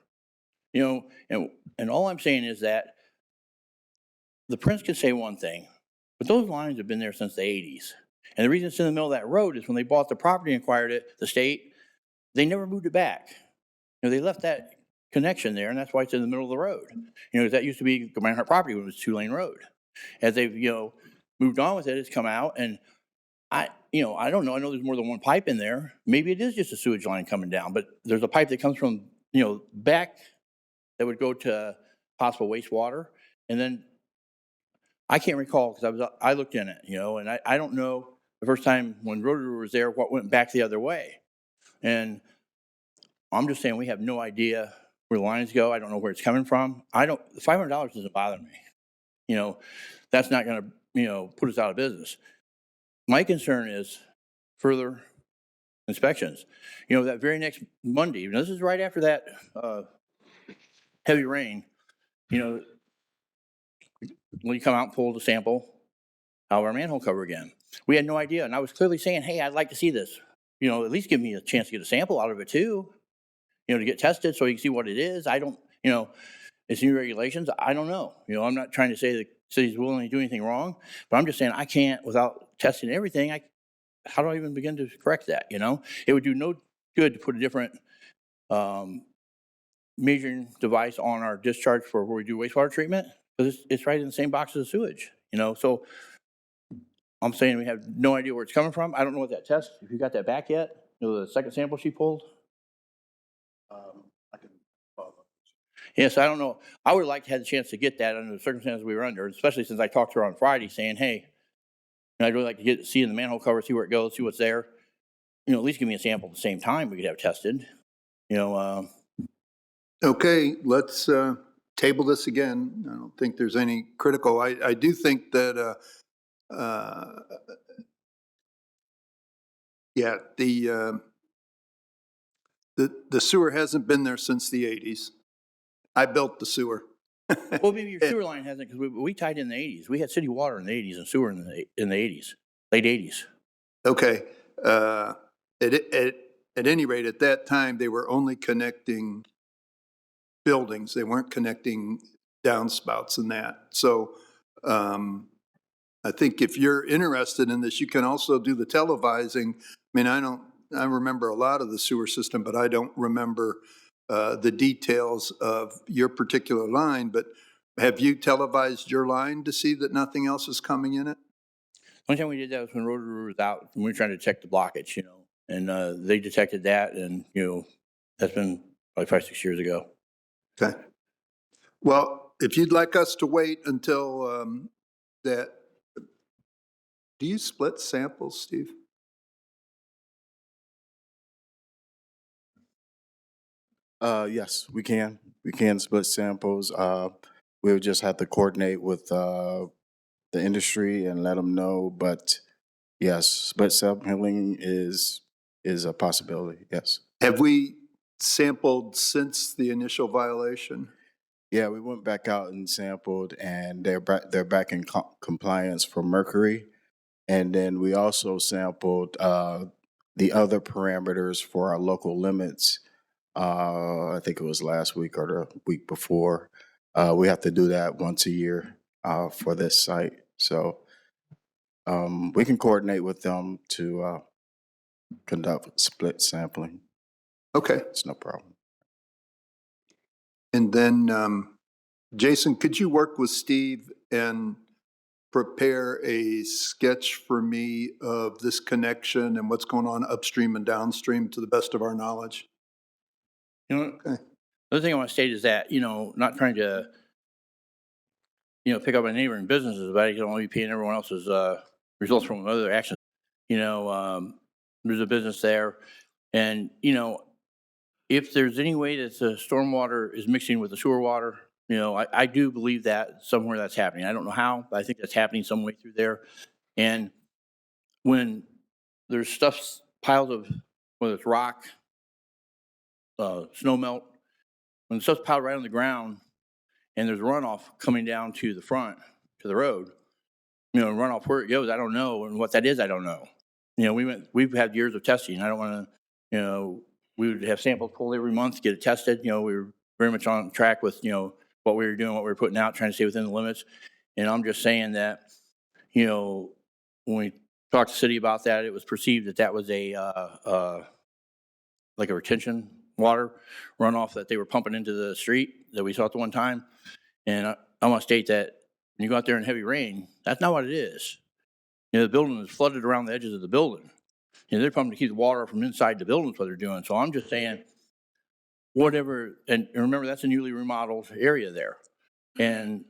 And all I'm saying is that the prints can say one thing, but those lines have been there since the 80s. And the reason it's in the middle of that road is when they bought the property and acquired it, the state, they never moved it back. They left that connection there, and that's why it's in the middle of the road. That used to be Gemeinhart property when it was a 2-lane road. As they've, moved on with it, it's come out, and I don't know. I know there's more than one pipe in there. Maybe it is just a sewage line coming down, but there's a pipe that comes from, back that would go to possible wastewater. And then I can't recall, because I looked in it, and I don't know the first time when Rotor was there what went back the other way. And I'm just saying we have no idea where the lines go. I don't know where it's coming from. The $500 doesn't bother me. That's not going to, put us out of business. My concern is further inspections. You know, that very next Monday, you know, this is right after that heavy rain, you know, we come out and pull the sample out of our manhole cover again. We had no idea, and I was clearly saying, hey, I'd like to see this. You know, at least give me a chance to get a sample out of it too, you know, to get tested so you can see what it is. I don't, you know, it's new regulations. I don't know. You know, I'm not trying to say the city's willing to do anything wrong, but I'm just saying I can't, without testing everything, how do I even begin to correct that, you know? It would do no good to put a different measuring device on our discharge for where we do wastewater treatment, because it's right in the same box as the sewage, you know? So I'm saying we have no idea where it's coming from. I don't know what that test, if you got that back yet, you know, the second sample she pulled. I can follow up. Yes, I don't know. I would like to have the chance to get that under the circumstances we were under, especially since I talked to her on Friday saying, hey, I'd really like to see in the manhole cover, see where it goes, see what's there. You know, at least give me a sample at the same time we could have tested. You know, Okay, let's table this again. I don't think there's any critical. I do think that, yeah, the sewer hasn't been there since the 80s. I built the sewer. well, maybe your sewer line hasn't, because we tied in the 80s. We had city water in the 80s and sewer in the 80s, late 80s. Okay. At any rate, at that time, they were only connecting buildings. They weren't connecting downspouts and that. So I think if you're interested in this, you can also do the televising. I mean, I remember a lot of the sewer system, but I don't remember the details of your particular line. But have you televised your line to see that nothing else is coming in it? One time we did that was when Roto-Rooter was out, and we were trying to check the blockage, you know, and they detected that, and, you know, that's been probably 5, 6 years ago. Okay. Well, if you'd like us to wait until that, do you split samples, Steve? Yes, we can. We can split samples. We would just have to coordinate with the industry and let them know. But yes, split sampling is a possibility. Yes. Have we sampled since the initial violation? Yeah, we went back out and sampled, and they're back in compliance for mercury. And then we also sampled the other parameters for our local limits. I think it was last week or the week before. We have to do that once a year for this site. So we can coordinate with them to conduct split sampling. Okay. It's no problem. And then, Jason, could you work with Steve and prepare a sketch for me of this connection and what's going on upstream and downstream to the best of our knowledge? You know, Okay. the other thing I want to state is that, you know, not trying to, you know, pick up on neighboring businesses, but I can only be paying everyone else's results from other actions. You know, there's a business there, and, you know, if there's any way that the stormwater is mixing with the sewer water, you know, I do believe that somewhere that's happening. I don't know how, but I think that's happening some way through there. And when there's stuff piled of, whether it's rock, snow melt, when the stuff's piled right on the ground and there's runoff coming down to the front, to the road, you know, runoff where it goes, I don't know. And what that is, I don't know. You know, we've had years of testing. I don't want to, you know, we would have samples pulled every month, get it tested. You know, we were very much on track with, you know, what we were doing, what we were putting out, trying to stay within the limits. And I'm just saying that, you know, when we talked to the city about that, it was perceived that that was like a retention water runoff that they were pumping into the street that we saw at the one time. And I want to state that when you go out there in heavy rain, that's not what it is. You know, the building is flooded around the edges of the building. You know, they're pumping to keep the water from inside the buildings, what they're doing. So I'm just saying, whatever, and remember, that's a newly remodeled area there. And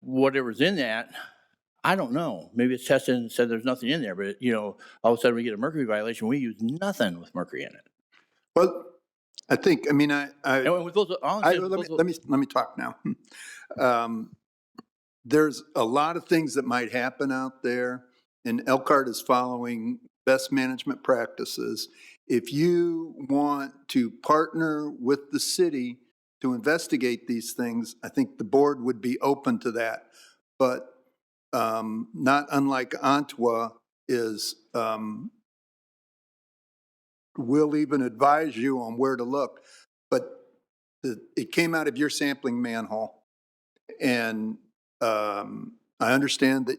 whatever's in that, I don't know. Maybe it's tested and said there's nothing in there, but, you know, all of a sudden we get a mercury violation. We use nothing with mercury in it. Well, I think, I mean, And with those, let me talk now. There's a lot of things that might happen out there, and Elkhart is following best management practices. if you want to partner with the city to investigate these things, I think the board would be open to that. But not unlike Antwa is, we'll even advise you on where to look. But it came out of your sampling manhole. And I understand that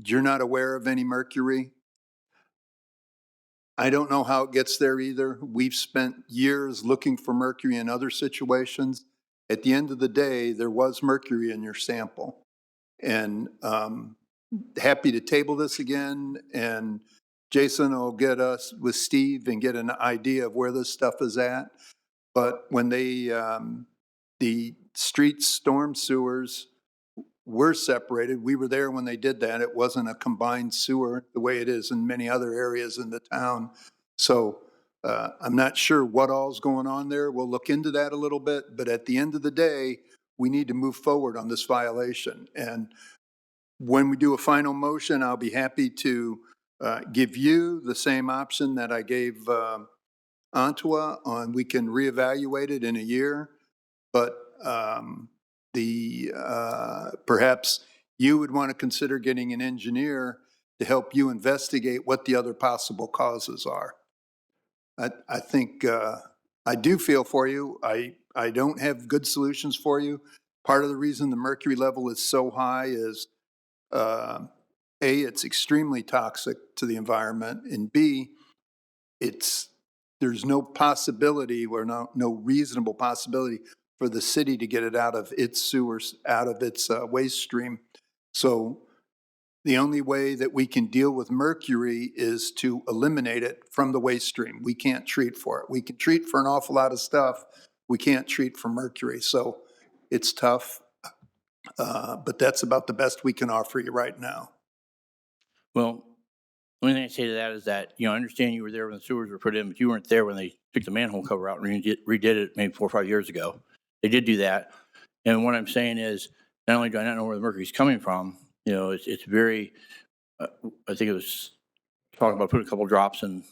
you're not aware of any mercury. I don't know how it gets there either. We've spent years looking for mercury in other situations. At the end of the day, there was mercury in your sample. And happy to table this again, and Jason will get us with Steve and get an idea of where this stuff is at. But when the street storm sewers were separated, we were there when they did that. It wasn't a combined sewer the way it is in many other areas in the town. So I'm not sure what all's going on there. We'll look into that a little bit. But at the end of the day, we need to move forward on this violation. And when we do a final motion, I'll be happy to give you the same option that I gave Antwa on. We can reevaluate it in a year, but perhaps you would want to consider getting an engineer to help you investigate what the other possible causes are. I think I do feel for you. I don't have good solutions for you. Part of the reason the mercury level is so high is A, it's extremely toxic to the environment, and B, there's no possibility or no reasonable possibility for the city to get it out of its sewers, out of its waste stream. So the only way that we can deal with mercury is to eliminate it from the waste stream. We can't treat for it. We can treat for an awful lot of stuff. We can't treat for mercury. So it's tough, but that's about the best we can offer you right now. Well, the only thing I say to that is that, I understand you were there when the sewers were put in, but you weren't there when they took the manhole cover out and redid it maybe 4 or 5 years ago. They did do that. And what I'm saying is, not only do I not know where the mercury's coming from, it's very, I think it was talking about putting a couple drops in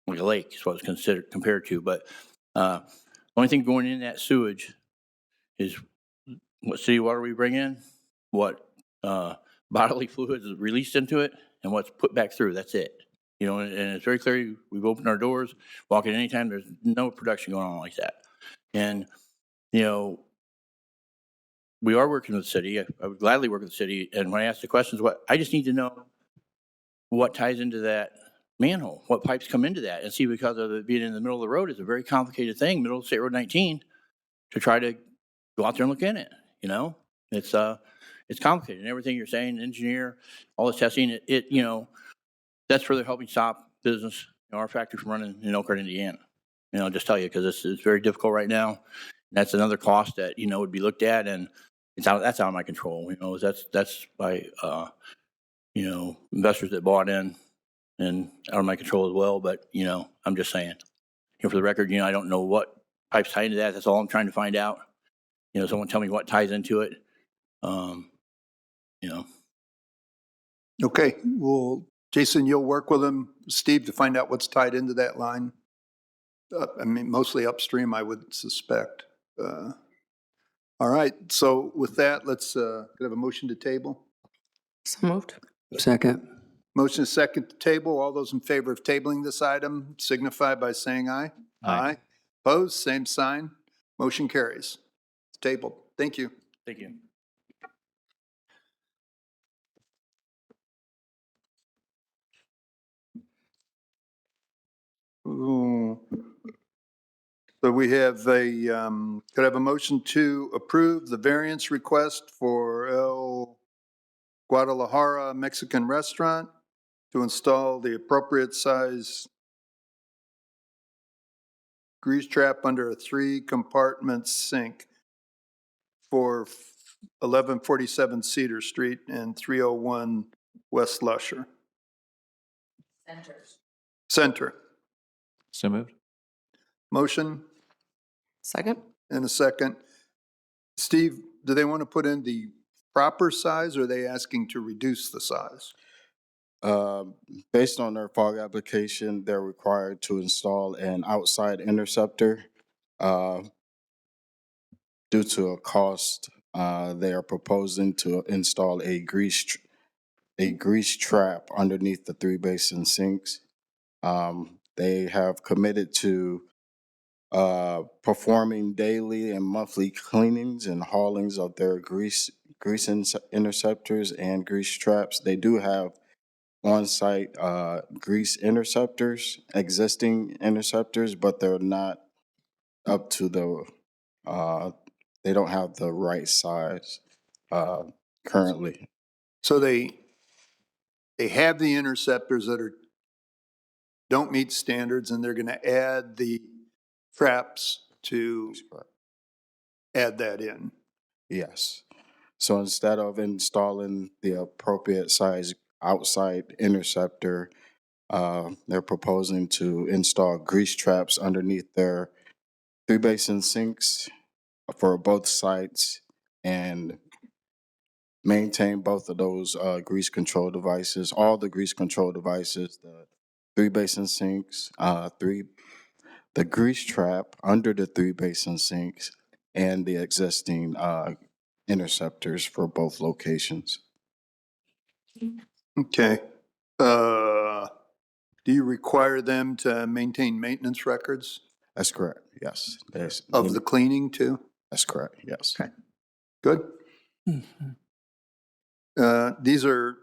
like a lake is what it's compared to. But the only thing going in that sewage is what city water we bring in, what bodily fluids is released into it, and what's put back through. That's it. And it's very clear. We've opened our doors, walk in anytime. There's no production going on like that. And, we are working with the city. I would gladly work with the city. And when I ask the questions, I just need to know what ties into that manhole, what pipes come into that. And see, because of it being in the middle of the road, it's a very complicated thing, middle of State Road 19, to try to go out there and look in it. It's complicated. And everything you're saying, engineer, all this testing, that's further helping stop business, our factory from running in Elkhart, Indiana. I'll just tell you, because it's very difficult right now. And that's another cost that, would be looked at, and that's out of my control. That's by, investors that bought in, and out of my control as well. But, I'm just saying, for the record, I don't know what pipes tie into that. That's all I'm trying to find out. Someone tell me what ties into it. Okay, well, Jason, you'll work with him, Steve, to find out what's tied into that line. Mostly upstream, I would suspect. All right, so with that, let's have a motion to table. So moved. Second. Motion is second to table. All those in favor of tabling this item signify by saying aye. Aye. Opposed, same sign. Motion carries. It's tabled. Thank you. Thank you. Ooh. So we have could I have a motion to approve the variance request for El Guadalajara Mexican Restaurant to install the appropriate size grease trap under a 3-compartment sink for 1147 Cedar Street and 301 West Lusher. Center. So moved. Motion Second. and a second. Steve, do they want to put in the proper size, or are they asking to reduce the size? Uh, Based on their fog application, they're required to install an outside interceptor. Due to a cost, they are proposing to install a grease trap underneath the 3 basin sinks. They have committed to performing daily and monthly cleanings and haulings of their grease interceptors and grease traps. They do have on-site grease interceptors, existing interceptors, but they're not up to the, they don't have the right size currently. So they have the interceptors that don't meet standards, and they're going to add the traps to add that in. Yes. So instead of installing the appropriate size outside interceptor, they're proposing to install grease traps underneath their 3 basin sinks for both sites and maintain both of those grease control devices, all the grease control devices, the 3 basin sinks, the grease trap under the 3 basin sinks, and the existing interceptors for both locations. Okay. Do you require them to maintain maintenance records That's correct, yes. of the cleaning too? That's correct, yes. Okay. Good. These are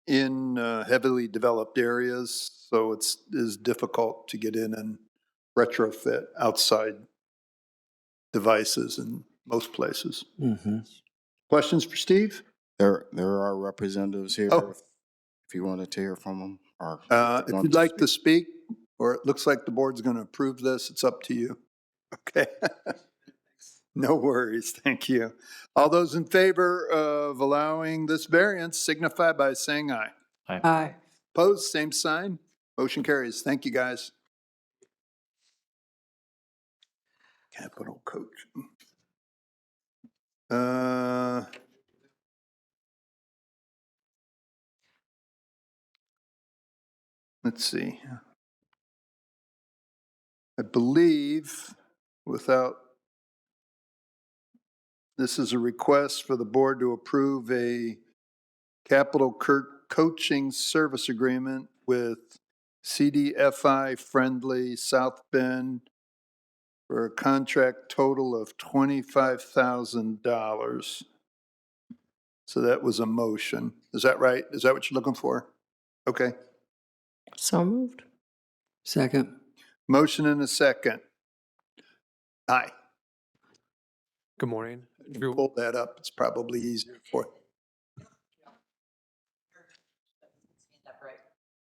in heavily developed areas, so it is difficult to get in and retrofit outside devices in most places. Questions for Steve? There are representatives here. Oh. If you wanted to hear from them, or If you'd like to speak, or it looks like the board's going to approve this, it's up to you. Okay. No worries. Thank you. All those in favor of allowing this variance signify by saying aye. Aye. Opposed, same sign. Motion carries. Thank you, guys. Capital coach. Let's see. I believe this is a request for the board to approve a capital coaching service agreement with CDFI Friendly South Bend for a contract total of $25,000. So that was a motion. Is that right? Is that what you're looking for? Okay. So moved. Second. Motion and a second. Aye. Good morning. Drew, Pull that up. It's probably easier for.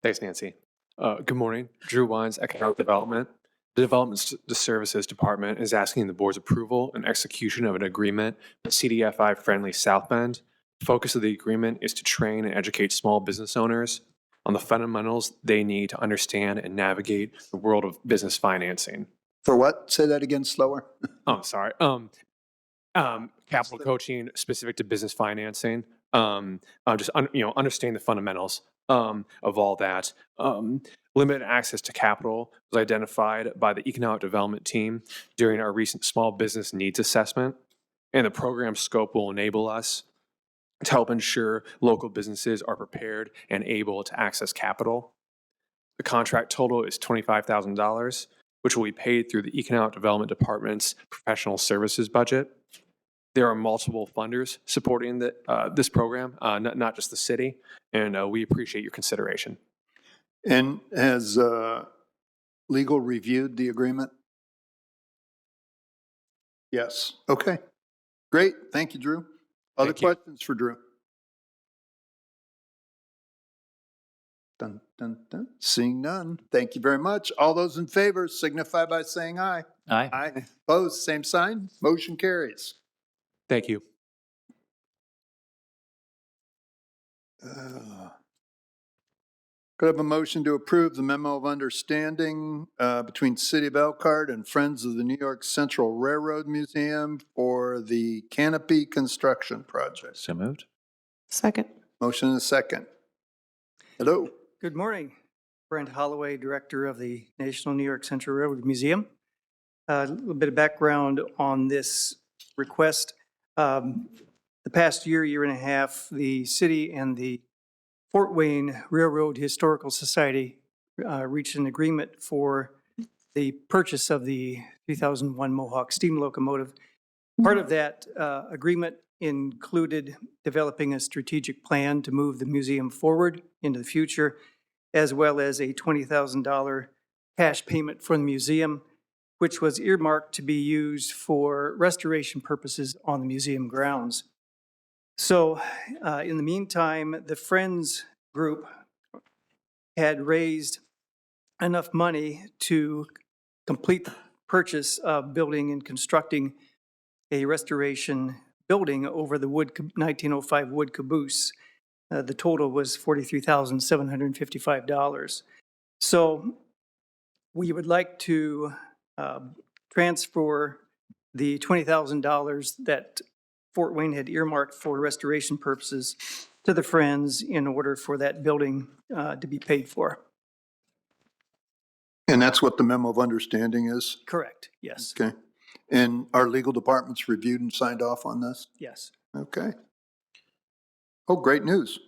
thanks, Nancy. Good morning. Drew Wines, Economic Development. The Development Services Department is asking the board's approval and execution of an agreement with CDFI Friendly South Bend. The focus of the agreement is to train and educate small business owners on the fundamentals they need to understand and navigate the world of business financing. For what? Say that again slower. Oh, sorry. Capital coaching specific to business financing. Understanding the fundamentals of all that. Limited access to capital was identified by the economic development team during our recent small business needs assessment, and the program scope will enable us to help ensure local businesses are prepared and able to access capital. The contract total is $25,000, which will be paid through the Economic Development Department's professional services budget. There are multiple funders supporting this program, not just the city, and we appreciate your consideration. And has legal reviewed the agreement? Yes. Okay. Great. Thank you, Drew. Other questions for Drew? Dun, dun, dun. Seeing none. Thank you very much. All those in favor signify by saying aye. Aye. Aye. Opposed, same sign. Motion carries. Thank you. Could I have a motion to approve the memo of understanding between City of Elkhart and Friends of the New York Central Railroad Museum for the Canopy Construction Project? So moved. Second. Motion and a second. Hello. Good morning. Brent Holloway, Director of the National New York Central Railroad Museum. A little bit of background on this request. The past year and a half, the city and the Fort Wayne Railroad Historical Society reached an agreement for the purchase of the 2001 Mohawk steam locomotive. Part of that agreement included developing a strategic plan to move the museum forward into the future, as well as a $20,000 cash payment from the museum, which was earmarked to be used for restoration purposes on the museum grounds. So in the meantime, the Friends group had raised enough money to complete the purchase of building and constructing a restoration building over the 1905 wood caboose. The total was $43,755. So we would like to transfer the $20,000 that Fort Wayne had earmarked for restoration purposes to the Friends in order for that building to be paid for. And that's what the memo of understanding is? Correct, yes. Okay. And our legal department's reviewed and signed off on this? Yes. Okay. Oh, great news.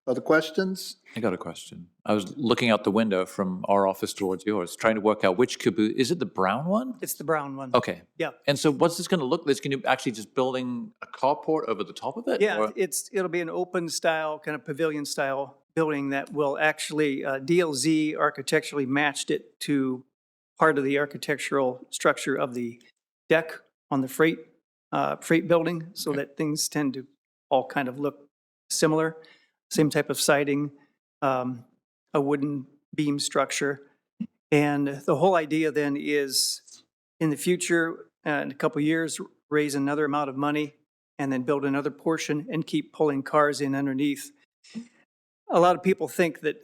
Other questions? I got a question. I was looking out the window from our office towards yours, trying to work out which caboose. Is it the brown one? It's the brown one. Okay. Yeah. And so what's this going to look like? It's going to actually just building a carport over the top of it? Yeah, Or- it'll be an open style, kind of pavilion style building that will actually, DLZ architecturally matched it to part of the architectural structure of the deck on the freight building, so that things tend to all kind of look similar. Same type of siding, a wooden beam structure. And the whole idea then is in the future, in a couple of years, raise another amount of money and then build another portion and keep pulling cars in underneath. A lot of people think that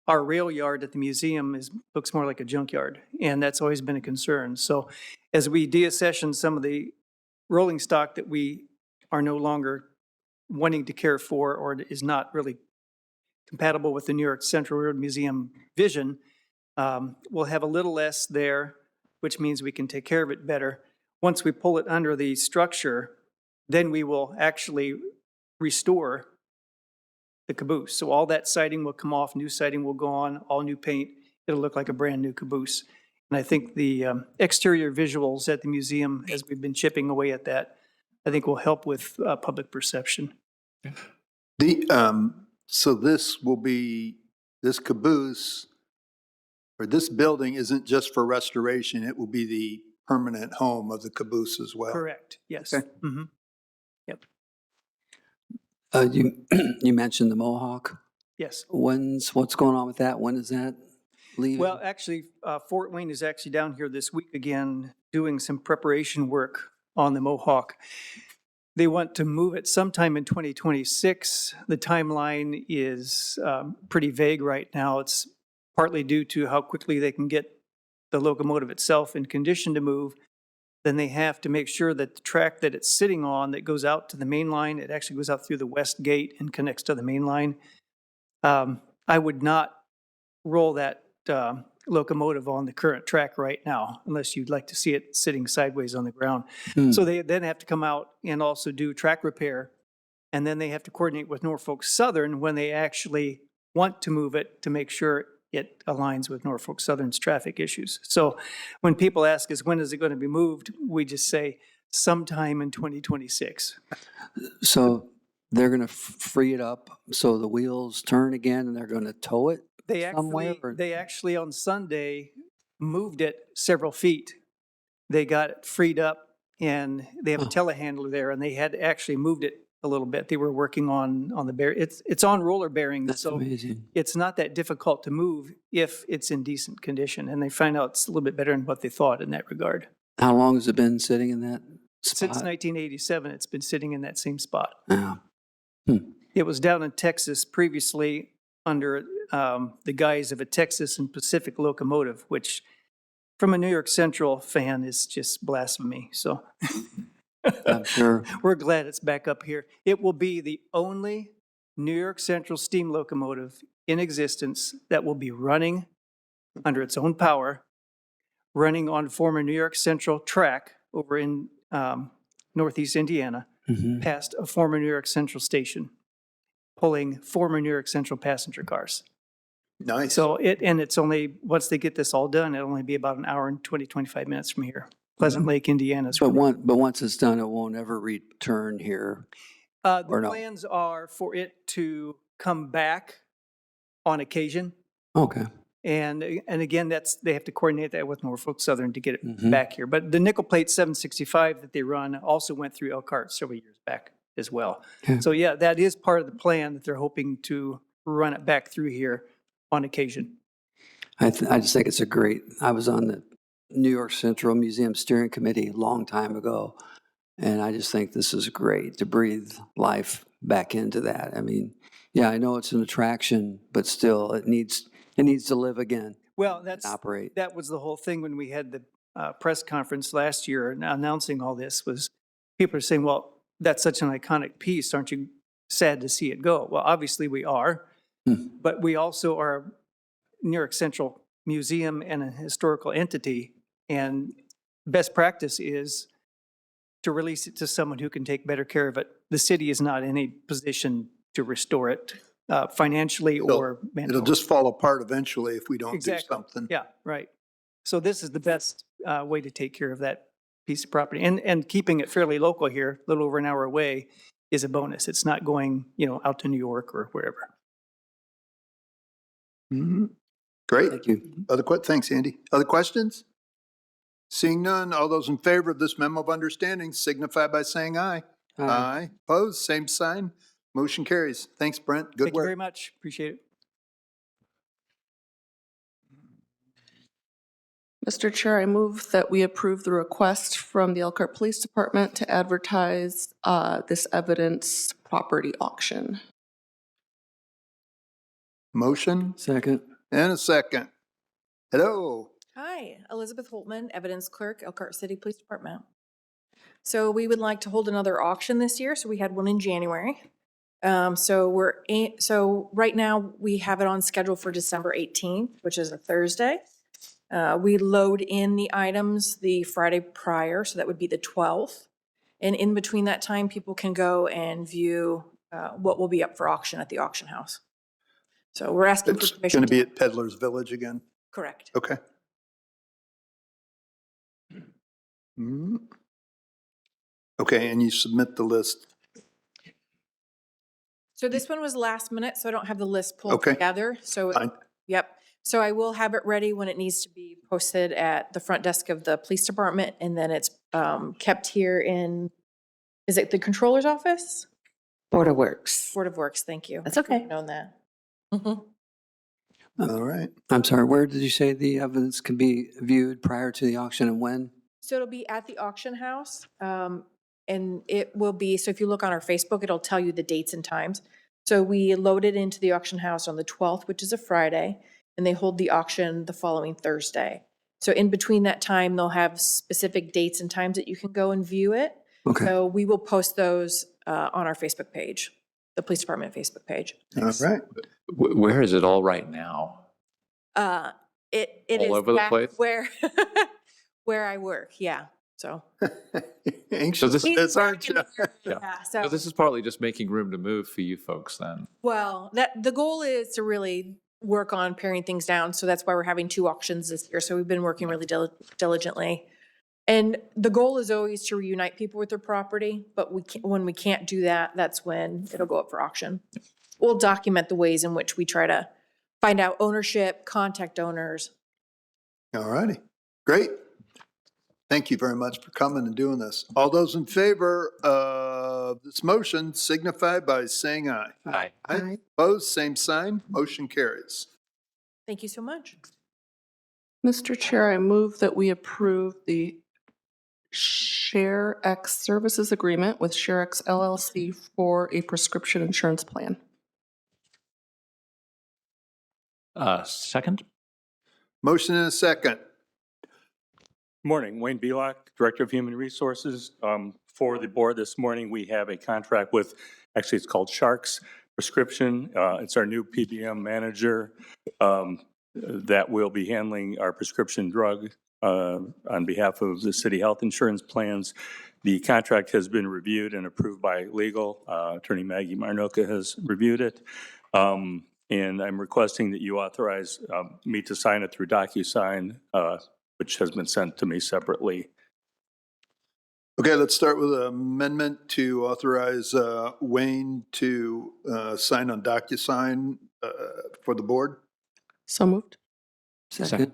our rail yard at the museum looks more like a junkyard, and that's always been a concern. So as we deaccession some of the rolling stock that we are no longer wanting to care for or is not really compatible with the New York Central Railroad Museum vision, we'll have a little less there, which means we can take care of it better. Once we pull it under the structure, then we will actually restore the caboose. So all that siding will come off, new siding will go on, all new paint. It'll look like a brand new caboose. And I think the exterior visuals at the museum, as we've been chipping away at that, I think will help with public perception. So this will be, this caboose, or this building isn't just for restoration, it will be the permanent home of the caboose as well? Correct, yes. Okay. Mhm. Yep, You mentioned the Mohawk. yes. What's going on with that? When is that leaving? Well, actually, Fort Wayne is actually down here this week again, doing some preparation work on the Mohawk. They want to move it sometime in 2026. The timeline is pretty vague right now. It's partly due to how quickly they can get the locomotive itself in condition to move. Then they have to make sure that the track that it's sitting on that goes out to the main line, it actually goes out through the west gate and connects to the main line. I would not roll that locomotive on the current track right now, unless you'd like to see it sitting sideways on the ground. So they then have to come out and also do track repair. And then they have to coordinate with Norfolk Southern when they actually want to move it to make sure it aligns with Norfolk Southern's traffic issues. So when people ask us, when is it going to be moved? We just say sometime in 2026. So they're going to free it up so the wheels turn again and they're going to tow it somewhere? They actually on Sunday moved it several feet. They got it freed up and they have a telehandler there and they had actually moved it a little bit. They were working on the bear. It's on roller bearings. That's so amazing. It's not that difficult to move if it's in decent condition. And they find out it's a little bit better than what they thought in that regard. How long has it been sitting in that spot? Since 1987, it's been sitting in that same spot. Yeah. It was down in Texas previously under the guise of a Texas and Pacific locomotive, which from a New York Central fan is just blasphemy. So I'm sure. we're glad it's back up here. It will be the only New York Central steam locomotive in existence that will be running under its own power, running on former New York Central track over in northeast Indiana, past a former New York Central station, pulling former New York Central passenger cars. Nice. So it's only, once they get this all done, it'll only be about an hour and 25 minutes from here. Pleasant Lake, Indiana. But once it's done, it won't ever return here. The or no? plans are for it to come back on occasion. Okay. And again, they have to coordinate that with Norfolk Southern to get it Mhm. back here. But the nickel plate 765 that they run also went through Elkhart several years back as well. Okay. So yeah, that is part of the plan, that they're hoping to run it back through here on occasion. I just think it's I was on the New York Central Museum Steering Committee a long time ago, and I just think this is great to breathe life back into that. I mean, yeah, I know it's an attraction, but still, it needs to live again. Well, and operate. that was the whole thing when we had the press conference last year announcing all this, was people are saying, well, that's such an iconic piece. Aren't you sad to see it go? Well, obviously we are, but we also are New York Central Museum and a historical entity, and best practice is to release it to someone who can take better care of it. The city is not in a position to restore it financially or mentally. It'll just fall apart eventually if we don't Exactly. do something. Yeah, right. So this is the best way to take care of that piece of property. And keeping it fairly local here, a little over an hour away, is a bonus. It's not going, out to New York or wherever. Great. Thank you. Thanks, Andy. Other questions? Seeing none, all those in favor of this memo of understanding signify by saying aye. Aye. Opposed, same sign. Motion carries. Thanks, Brent. Good Thank you work. very much. Appreciate it. Mr. Chair, I move that we approve the request from the Elkhart Police Department to advertise this evidence property auction. Motion Second. and a second. Hello. Hi, Elizabeth Holtman, Evidence Clerk, Elkhart City Police Department. So we would like to hold another auction this year. So we had one in January. So right now we have it on schedule for December 18th, which is a Thursday. We load in the items the Friday prior, so that would be the 12th. And in between that time, people can go and view what will be up for auction at the auction house. So we're asking It's for permission. going to be at Peddler's Village again. Correct. Okay. Okay, and you submit the list. So this one was last minute, so I don't have the list pulled Okay. together. So, Fine. yep. So I will have it ready when it needs to be posted at the front desk of the police department, and then it's kept here in, is it the controller's office? Board of Works. Board of Works, thank you. That's okay. I've known that. All right. I'm sorry, where did you say the evidence can be viewed prior to the auction and when? So it'll be at the auction house, and it will be, so if you look on our Facebook, it'll tell you the dates and times. So we load it into the auction house on the 12th, which is a Friday, and they hold the auction the following Thursday. So in between that time, they'll have specific dates and times that you can go and view it. Okay. So we will post those on our Facebook page, the police department Facebook page. All right. Where is it all right now? It All is over the back place? where I work, yeah, so. Anxious this- as aren't you? Yeah, So this is partly just making room to move for you folks then. Well, the goal is to really work on paring things down, so that's why we're having 2 auctions this year. So we've been working really diligently. And the goal is always to reunite people with their property, but when we can't do that, that's when it'll go up for auction. We'll document the ways in which we try to find out ownership, contact owners. All righty. Great. Thank you very much for coming and doing this. All those in favor of this motion signify by saying aye. Aye. Aye. Opposed, same sign. Motion carries. Thank you so much. Mr. Chair, I move that we approve the ShareX Services Agreement with ShareX LLC for a prescription insurance plan. Second? Motion and a second. Morning, Wayne Belak, Director of Human Resources. For the board this morning, we have a contract with, actually it's called Sharks, prescription. It's our new PBM manager that will be handling our prescription drug on behalf of the city health insurance plans. The contract has been reviewed and approved by legal. Attorney Maggie Marnoka has reviewed it. And I'm requesting that you authorize me to sign it through DocuSign, which has been sent to me separately. Okay, let's start with an amendment to authorize Wayne to sign on DocuSign for the board. So moved. Second.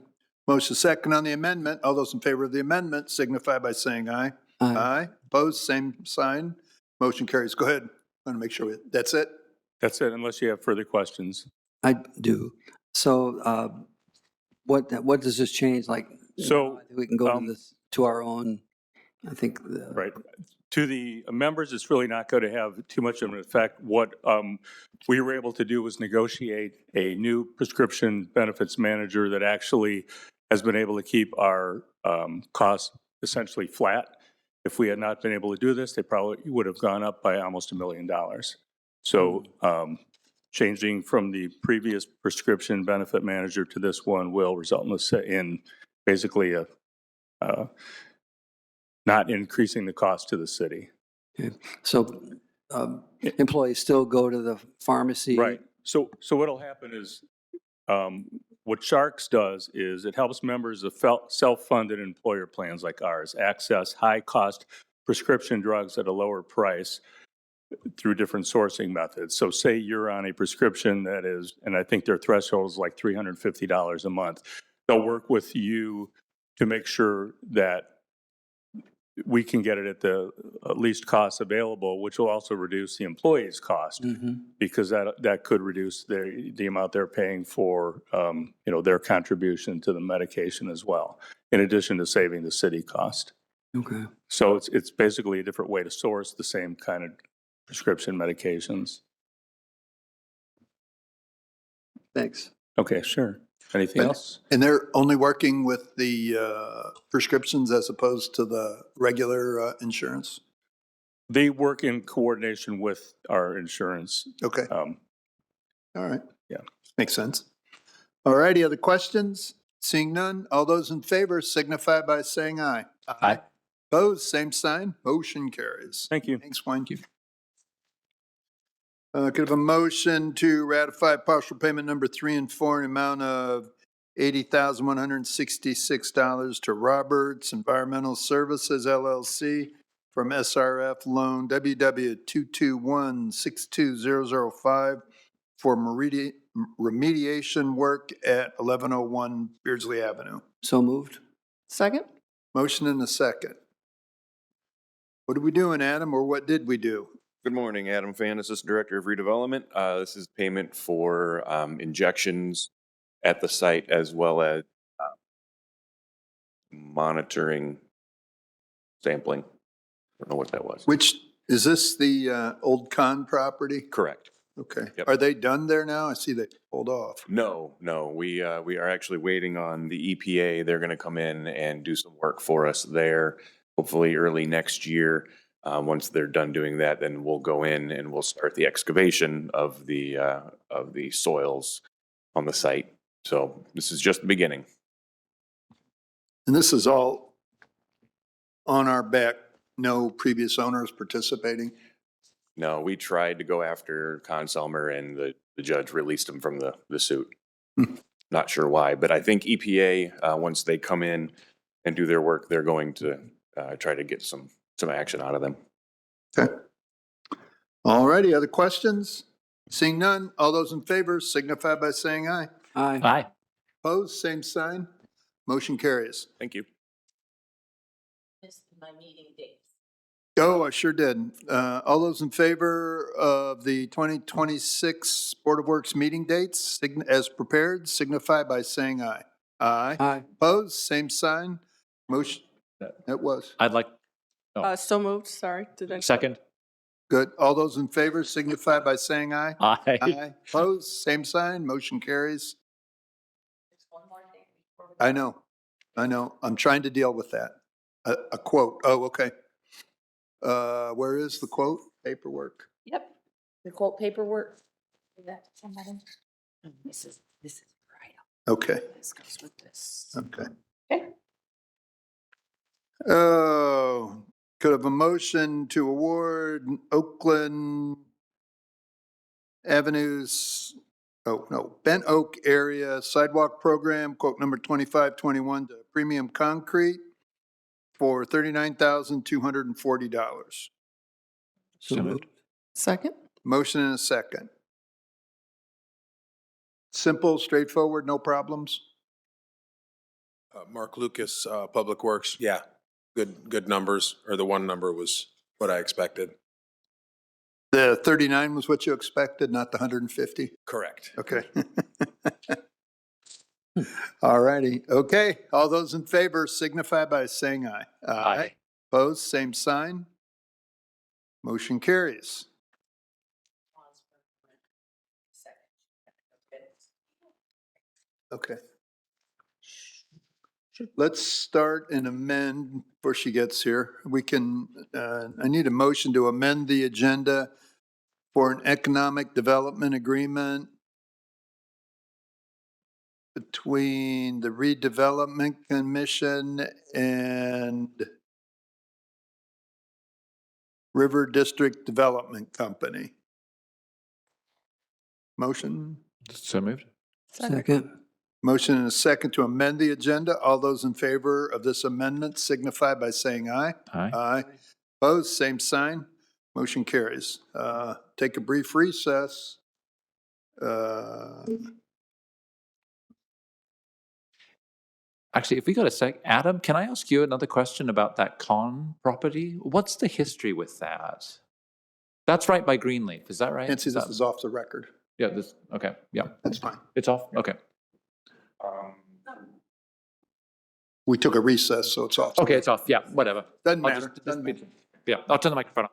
Motion second on the amendment. All those in favor of the amendment signify by saying aye. Aye. Opposed, same sign. Motion carries. Go ahead. I want to make sure that's it. That's it, unless you have further questions. I do. So what does this change? Like, So, I think we can go to this, to our own, I think. Right. To the members, it's really not going to have too much of an effect. What we were able to do was negotiate a new prescription benefits manager that actually has been able to keep our costs essentially flat. If we had not been able to do this, they probably would have gone up by almost $1 million. So changing from the previous prescription benefit manager to this one will result in basically not increasing the cost to the city. Okay. So employees still go to the pharmacy? Right. So what'll happen is, what Sharks does is it helps members of self-funded employer plans like ours access high-cost prescription drugs at a lower price through different sourcing methods. So say you're on a prescription that is, and I think their threshold is like $350 a month. They'll work with you to make sure that we can get it at the least cost available, which will also reduce the employee's cost, because that could reduce the amount they're paying for their contribution to the medication as well, in addition to saving the city cost. Okay. So it's basically a different way to source the same kind of prescription medications. Thanks. Okay, sure. Anything else? And they're only working with the prescriptions as opposed to the regular insurance? They work in coordination with our insurance. Okay. All right. Yeah. Makes sense. All righty, other questions? Seeing none, all those in favor signify by saying aye. Aye. Opposed, same sign. Motion carries. Thank you. Thanks, Wayne. Could have a motion to ratify partial payment number 3 and 4 in amount of $80,166 to Roberts Environmental Services LLC from SRF loan WW221-62005 for remediation work at 1101 Beardsley Avenue. So moved. Second? Motion and a second. What are we doing, Adam, or what did we do? Good morning, Adam Fan, Assistant Director of Redevelopment. This is payment for injections at the site as well as monitoring sampling. I don't know what that was. Which, is this the old Con property? Correct. Okay. Yep. Are they done there now? I see they pulled off. No, we are actually waiting on the EPA. They're going to come in and do some work for us there, hopefully early next year. Once they're done doing that, then we'll go in and we'll start the excavation of the soils on the site. So this is just the beginning. And this is all on our back, no previous owners participating? No, we tried to go after Conselmer and the judge released him from the suit. Not sure why, but I think EPA, once they come in and do their work, they're going to try to get some action out of them. Okay. All righty, other questions? Seeing none, all those in favor signify by saying aye. Aye. Aye. Opposed, same sign. Motion carries. Thank you. My meeting dates. Oh, I sure did. All those in favor of the 2026 Board of Works meeting dates as prepared signify by saying aye. Aye. Aye. Opposed, same sign. Motion, that was. I'd like, So moved, sorry. Did I? second. Good. All those in favor signify by saying aye. Aye. Aye. Opposed, same sign. Motion carries. I know. I'm trying to deal with that. A quote. Oh, okay. Where is the quote? Paperwork. Yep. The quote paperwork. This is right. Okay, This goes with this. okay. Okay. Oh, could have a motion to award Oakland Avenues, oh, no, Bent Oak Area Sidewalk Program, quote number 2521 to Premium Concrete for $39,240. So moved. Second? Motion and a second. Simple, straightforward, no problems? Mark Lucas, Public Works. Yeah, good numbers, or the one number was what I expected. The 39 was what you expected, not the 150? Correct. Okay. All righty. Okay. All those in favor signify by saying aye. Aye. Opposed, same sign. Motion carries. Okay. Let's start and amend before she gets here. We can, I need a motion to amend the agenda for an economic development agreement between the Redevelopment Commission and River District Development Company. Motion? So moved. Second. Motion and a second to amend the agenda. All those in favor of this amendment signify by saying aye. Aye. Aye. Opposed, same sign. Motion carries. Take a brief recess. Actually, if we got a sec, Adam, can I ask you another question about that con property? What's the history with that? That's right by Greenleaf, is that right? Nancy, this is off the record. Yeah, this, okay, yeah. That's fine. It's off, okay. We took a recess, so it's off. Okay, it's off, yeah, whatever. Doesn't I'll matter. just- Doesn't matter. Yeah, I'll turn the microphone on.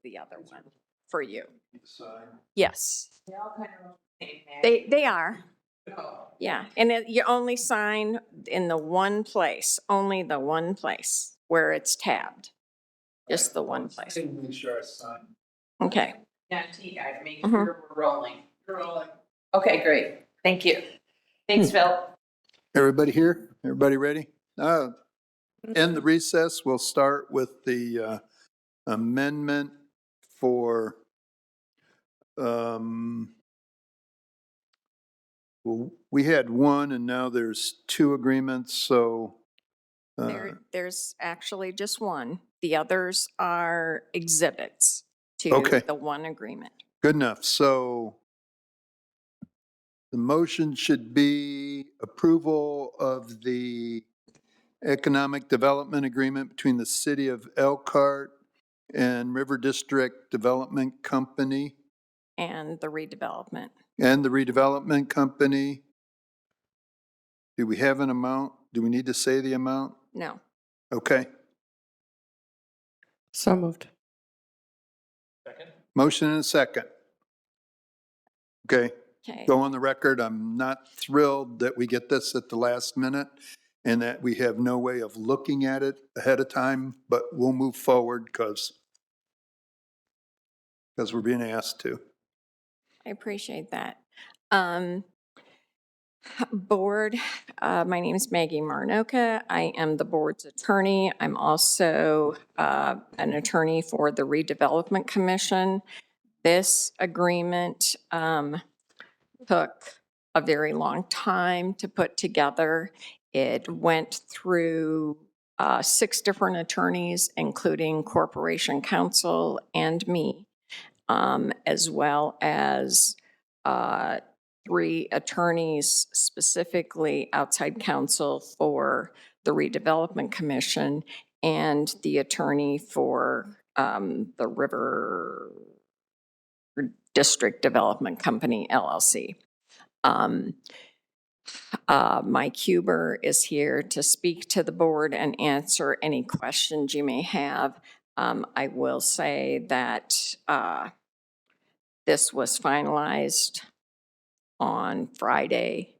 the other one for you. Yes. They are. Yeah, and you only sign in the one place, only the one place where it's tabbed. Just the one place. Make sure I sign. Okay. Yeah, to you guys, make Mhm. sure we're rolling. Okay, great. Thank you. Thanks, Phil. Everybody here? Everybody ready? End the recess. We'll start with the amendment for well, we had one and now there's two agreements, so There's actually just one. The others are exhibits Okay. to the one agreement. good enough. So the motion should be approval of the economic development agreement between the city of Elkhart and River District Development Company And the redevelopment. and the redevelopment company. Do we have an amount? Do we need to say the amount? No. Okay. So moved. Motion and a second. Okay. Okay. Go on the record. I'm not thrilled that we get this at the last minute and that we have no way of looking at it ahead of time, but we'll move forward because we're being asked to. I appreciate that. Board, my name is Maggie Marnoka. I am the board's attorney. I'm also an attorney for the Redevelopment Commission. This agreement took a very long time to put together. It went through 6 different attorneys, including Corporation Counsel and me, as well as 3 attorneys, specifically outside counsel for the Redevelopment Commission and the attorney for the River District Development Company, LLC. Mike Huber is here to speak to the board and answer any questions you may have. I will say that this was finalized on Friday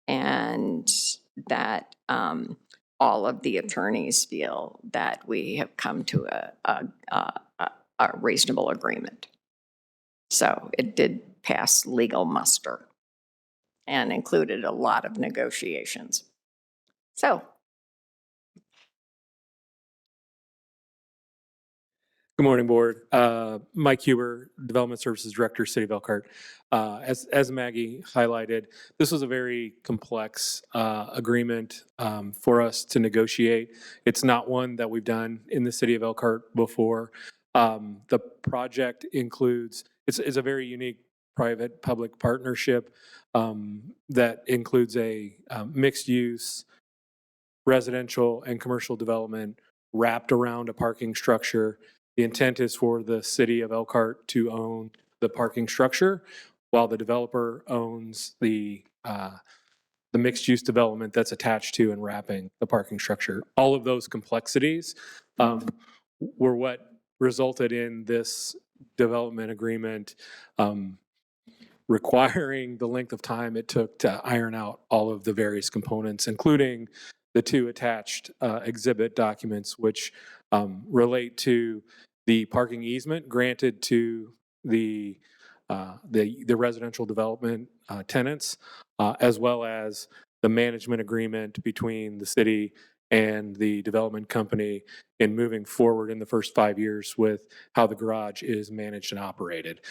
and that all of the attorneys feel that we have come to a reasonable agreement. So it did pass legal muster and included a lot of negotiations. So. Good morning, Board. Mike Huber, Development Services Director, City of Elkhart. As Maggie highlighted, this was a very complex agreement for us to negotiate. It's not one that we've done in the City of Elkhart before. The project includes, it's a very unique private-public partnership that includes a mixed-use residential and commercial development wrapped around a parking structure. The intent is for the city of Elkhart to own the parking structure while the developer owns the mixed-use development that's attached to and wrapping the parking structure. All of those complexities were what resulted in this development agreement requiring the length of time it took to iron out all of the various components, including the 2 attached exhibit documents, which relate to the parking easement granted to the residential development tenants, as well as the management agreement between the city and the development company in moving forward in the first 5 years with how the garage is managed and operated.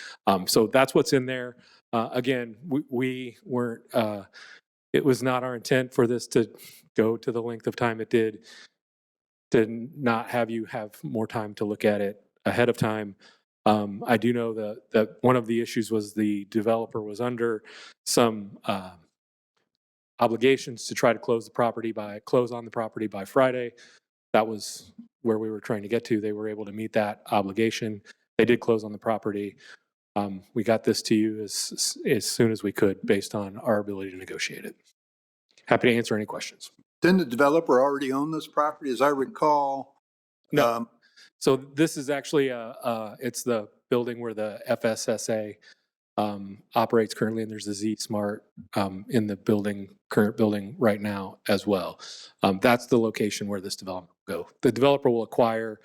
So that's what's in there. Again, we weren't, it was not our intent for this to go to the length of time it did, to not have you have more time to look at it ahead of time. I do know that one of the issues was the developer was under some obligations to try to close on the property by Friday. That was where we were trying to get to. They were able to meet that obligation. They did close on the property. We got this to you as soon as we could based on our ability to negotiate it. Happy to answer any questions. Didn't the developer already own this property? As I recall, No. So this is actually it's the building where the FSSA operates currently, and there's a Z Smart in the current building right now as well. That's the location where this development will go. The developer will acquire,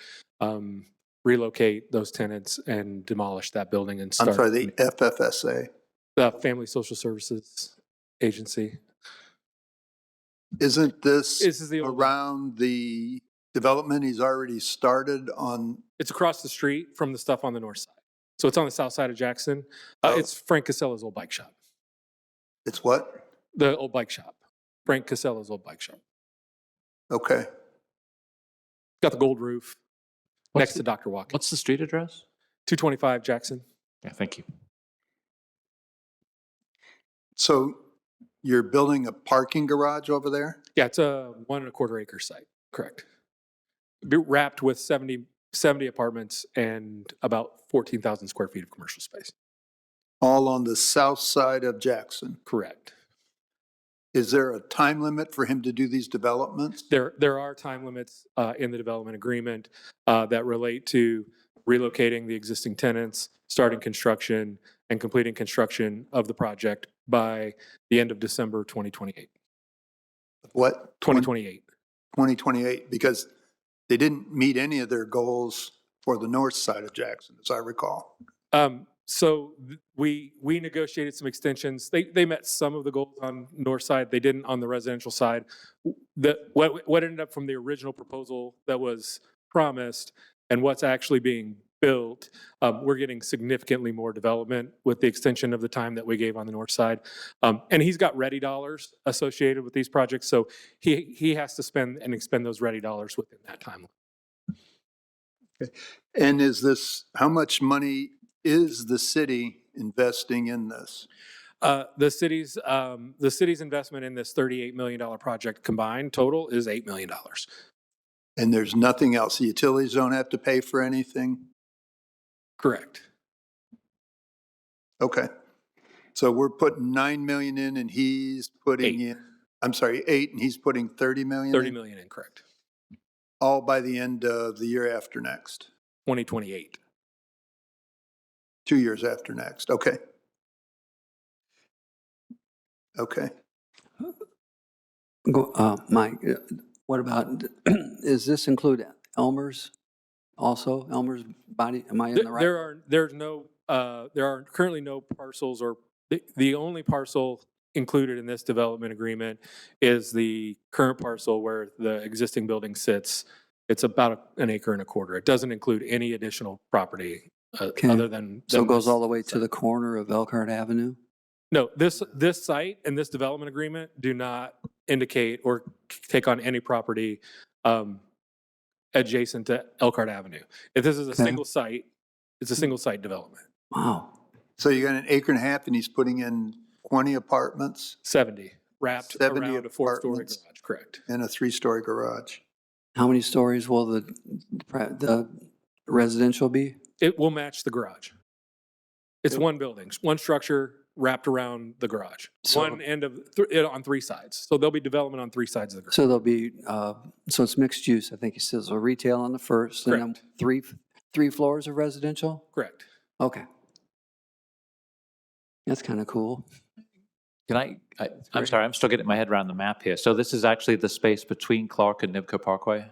relocate those tenants and demolish that building and start. I'm sorry, the FFSA. The Family Social Services Agency. Isn't this is the around the development he's already started on? It's across the street from the stuff on the north side. So it's on the south side of Jackson. It's Frank Casella's old bike shop. It's what? The old bike shop. Frank Casella's old bike shop. Okay. Got the gold roof next to Dr. Watkins. What's the street address? 225 Jackson. Yeah, thank you. So you're building a parking garage over there? Yeah, it's a 1.25 acre site. Correct. Be wrapped with 70 apartments and about 14,000 square feet of commercial space. All on the south side of Jackson? Correct. Is there a time limit for him to do these developments? There are time limits in the development agreement that relate to relocating the existing tenants, starting construction, and completing construction of the project by the end of December 2028. What? 2028. 2028, because they didn't meet any of their goals for the north side of Jackson, as I recall. So we negotiated some extensions. They met some of the goals on north side. They didn't on the residential side. What ended up from the original proposal that was promised and what's actually being built, we're getting significantly more development with the extension of the time that we gave on the north side. And he's got ready dollars associated with these projects, so he has to spend and expend those ready dollars within that timeline. Okay. And is this, how much money is the city investing in this? The city's investment in this $38 million project combined total is $8 million. And there's nothing else? The utilities don't have to pay for anything? Correct. Okay. So we're putting 9 million in and he's putting in, I'm sorry, 8, and he's putting 30 million? 30 million in, correct. All by the end of the year after next? 2028. 2 years after next. Okay. Okay. Mike, what about, does this include Elmer's also? Elmer's body, am I in the right? There are currently no parcels, or the only parcel included in this development agreement is the current parcel where the existing building sits. It's about 1.25 acres. It doesn't include any additional property other than. So it goes all the way to the corner of Elkhart Avenue? No, this site and this development agreement do not indicate or take on any property adjacent to Elkhart Avenue. If this is a single site, it's a single site development. Wow. So you got 1.5 acres and he's putting in 20 apartments? 70, wrapped 70 around a 4-story apartments garage, correct. and a 3-story garage. How many stories will the residential be? It will match the garage. It's one building, one structure wrapped around the garage. So- One end of, on 3 sides. So there'll be development on 3 sides of the garage. So there'll be, so it's mixed use, I think he says, so retail on the first, and then three floors of residential? Correct. Okay. That's kind of cool. Can I'm sorry, I'm still getting my head around the map here. So this is actually the space between Clark and Nibco Parkway?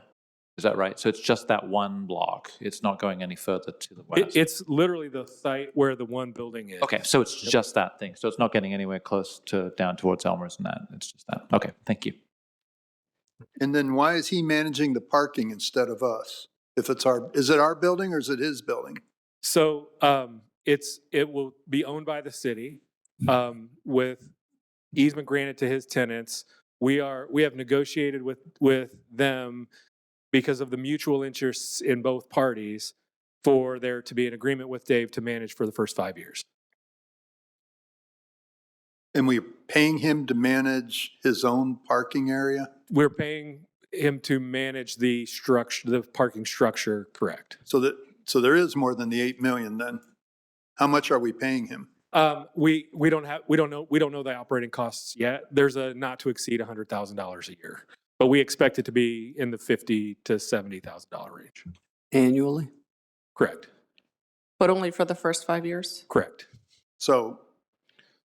Is that right? So it's just that one block. It's not going any further to the west? It's literally the site where the one building is. Okay, so it's just that thing. So it's not getting anywhere close to down towards Elmer's and that. It's just that. Okay, thank you. And then why is he managing the parking instead of us? If it's is it our building or is it his building? So it will be owned by the city with easement granted to his tenants. We have negotiated with them because of the mutual interests in both parties for there to be an agreement with Dave to manage for the first 5 years. And we're paying him to manage his own parking area? We're paying him to manage the structure, the parking structure, correct. So there is more than the 8 million then. How much are we paying him? We don't know the operating costs yet. There's a not to exceed $100,000 a year, but we expect it to be in the $50,000 to $70,000 range. Annually? Correct. But only for the first 5 years? Correct. So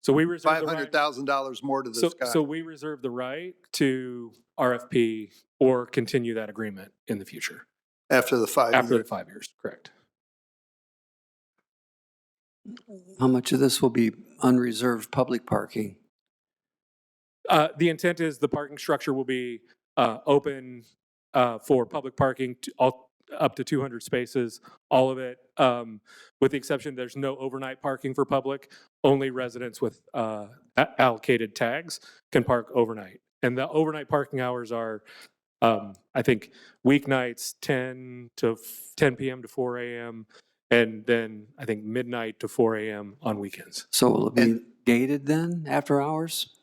So we reserve the right. $500,000 more to this guy. So we reserve the right to RFP or continue that agreement in the future. After the 5 After years. the 5 years, correct. How much of this will be unreserved public parking? The intent is the parking structure will be open for public parking up to 200 spaces, all of it, with the exception there's no overnight parking for public. Only residents with allocated tags can park overnight. And the overnight parking hours are, I think, weeknights 10 p.m. to 4 a.m., and then I think midnight to 4 a.m. on weekends. So will it be gated then after hours?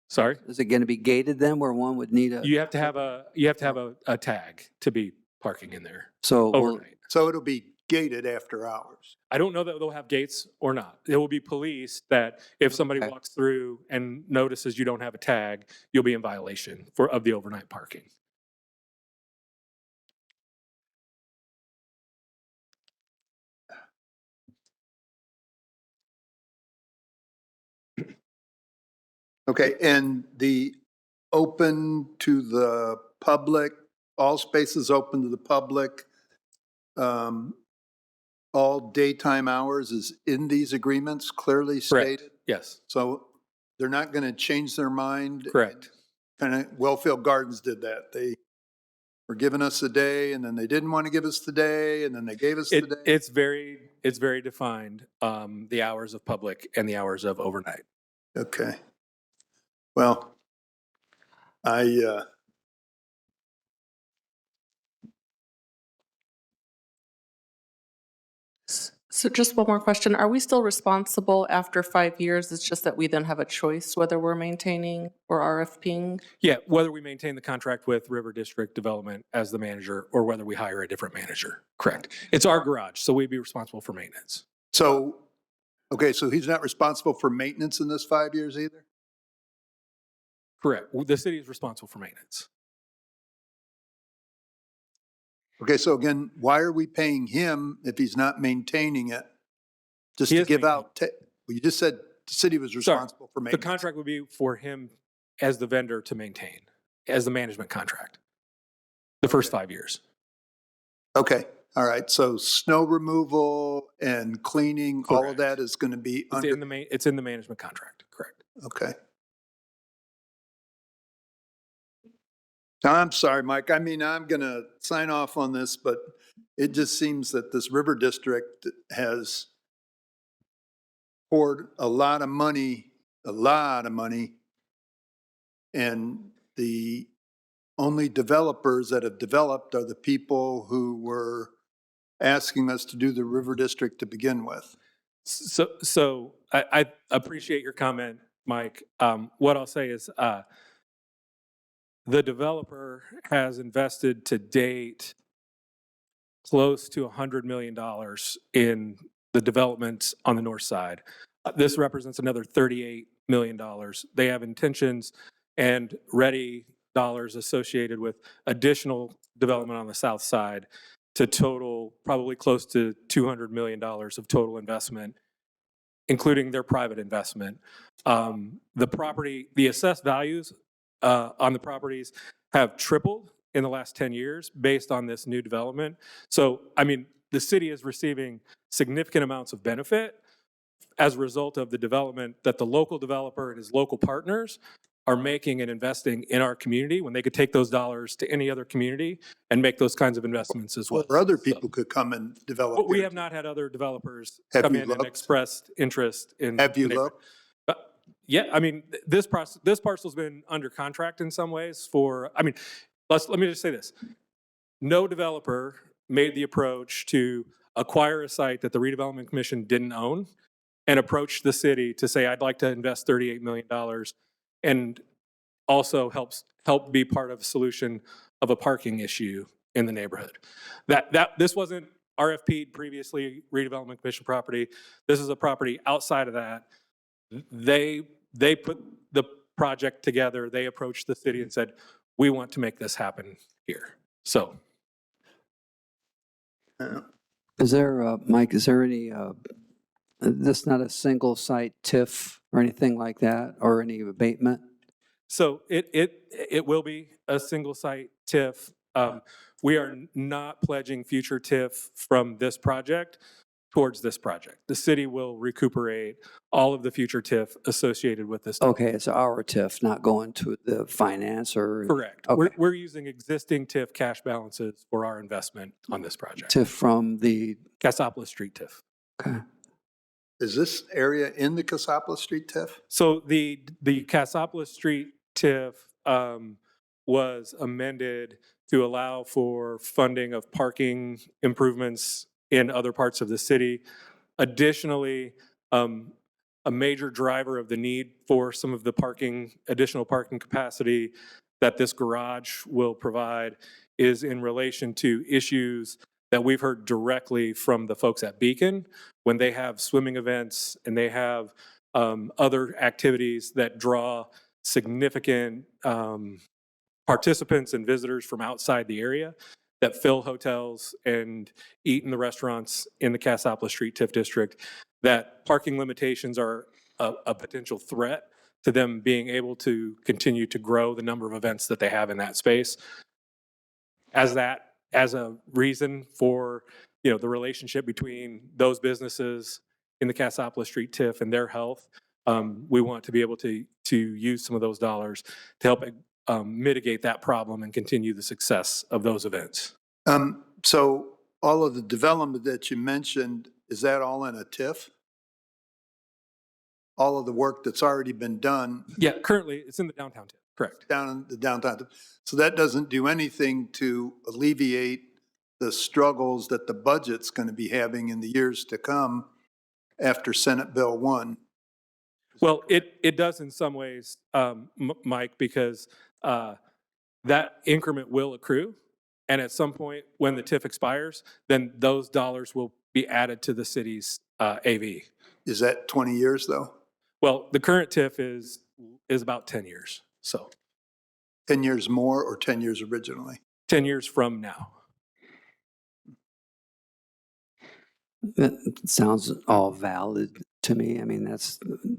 Sorry? Is it going to be gated then where one would need a? You have to have a tag to be parking in there So will, overnight. So it'll be gated after hours. I don't know that they'll have gates or not. There will be police that if somebody Okay. walks through and notices you don't have a tag, you'll be in violation of the overnight parking. Okay, and the open to the public, all spaces open to the public, all daytime hours is in these agreements clearly Correct. stated? Yes. So they're not going to change their mind? Correct. Kind of, Wellfield Gardens did that. They were giving us a day, and then they didn't want to give us the day, and then they gave us the day. It's very defined, the hours of public and the hours of overnight. Okay. Well, So just one more question. Are we still responsible after 5 years? It's just that we then have a choice whether we're maintaining or RFPing? Yeah, whether we maintain the contract with River District Development as the manager or whether we hire a different manager. Correct. It's our garage, so we'd be responsible for maintenance. so, okay, so he's not responsible for maintenance in this 5 years either? Correct. The city is responsible for maintenance. Okay, so again, why are we paying him if he's not maintaining it? Just He to is give out, well, you just said the city was responsible for The maintenance. contract would be for him as the vendor to maintain, as the management contract, the first 5 years. Okay, all right, so snow removal and cleaning, all of that is going to be under, It's in the management contract, correct. okay. I'm sorry, Mike, I mean, I'm going to sign off on this, but it just seems that this River District has poured a lot of money, and the only developers that have developed are the people who were asking us to do the River District to begin with. So I appreciate your comment, Mike. What I'll say is the developer has invested to date close to $100 million in the developments on the north side. This represents another $38 million. They have intentions and ready dollars associated with additional development on the south side to total probably close to $200 million of total investment, including their private investment. The assessed values on the properties have tripled in the last 10 years based on this new development. So, I mean, the city is receiving significant amounts of benefit as a result of the development that the local developer and his local partners are making and investing in our community when they could take those dollars to any other community and make those kinds of investments as well. Or other people could come and develop. But we here. have not had other developers Have come you in and looked? expressed interest in. Have you in- looked? Yeah, I mean, this parcel's been under contract in some ways for, I mean, let me just say this. No developer made the approach to acquire a site that the redevelopment commission didn't own and approached the city to say, I'd like to invest $38 million and also help be part of the solution of a parking issue in the neighborhood. This wasn't RFP'd previously, redevelopment commission property. This is a property outside of that. They put the project together. They approached the city and said, we want to make this happen here. So Is there, Mike, is there any, this not a single site TIF or anything like that, or any abatement? So it will be a single site TIF. We are not pledging future TIF from this project towards this project. The city will recuperate all of the future TIF associated with this. Okay, it's our TIF, not going to the finance or? Correct. Okay. We're using existing TIF cash balances for our investment on this project. TIF from the? Cassopolis Street TIF. Okay. Is this area in the Cassopolis Street TIF? So the Cassopolis Street TIF was amended to allow for funding of parking improvements in other parts of the city. Additionally, a major driver of the need for some of the additional parking capacity that this garage will provide is in relation to issues that we've heard directly from the folks at Beacon when they have swimming events and they have other activities that draw significant participants and visitors from outside the area that fill hotels and eat in the restaurants in the Cassopolis Street TIF district, that parking limitations are a potential threat to them being able to continue to grow the number of events that they have in that space. As a reason for, the relationship between those businesses in the Cassopolis Street TIF and their health, we want to be able to use some of those dollars to help mitigate that problem and continue the success of those events. So all of the development that you mentioned, is that all in a TIF? All of the work that's already been done? Yeah, currently it's in the downtown TIF, correct. Down in the downtown TIF. So that doesn't do anything to alleviate the struggles that the budget's going to be having in the years to come after Senate Bill 1. Well, it does in some ways, Mike, because that increment will accrue. And at some point when the TIF expires, then those dollars will be added to the city's AV. Is that 20 years though? Well, the current TIF is about 10 years. So 10 years more or 10 years originally? 10 years from now. That sounds all valid to me. I mean,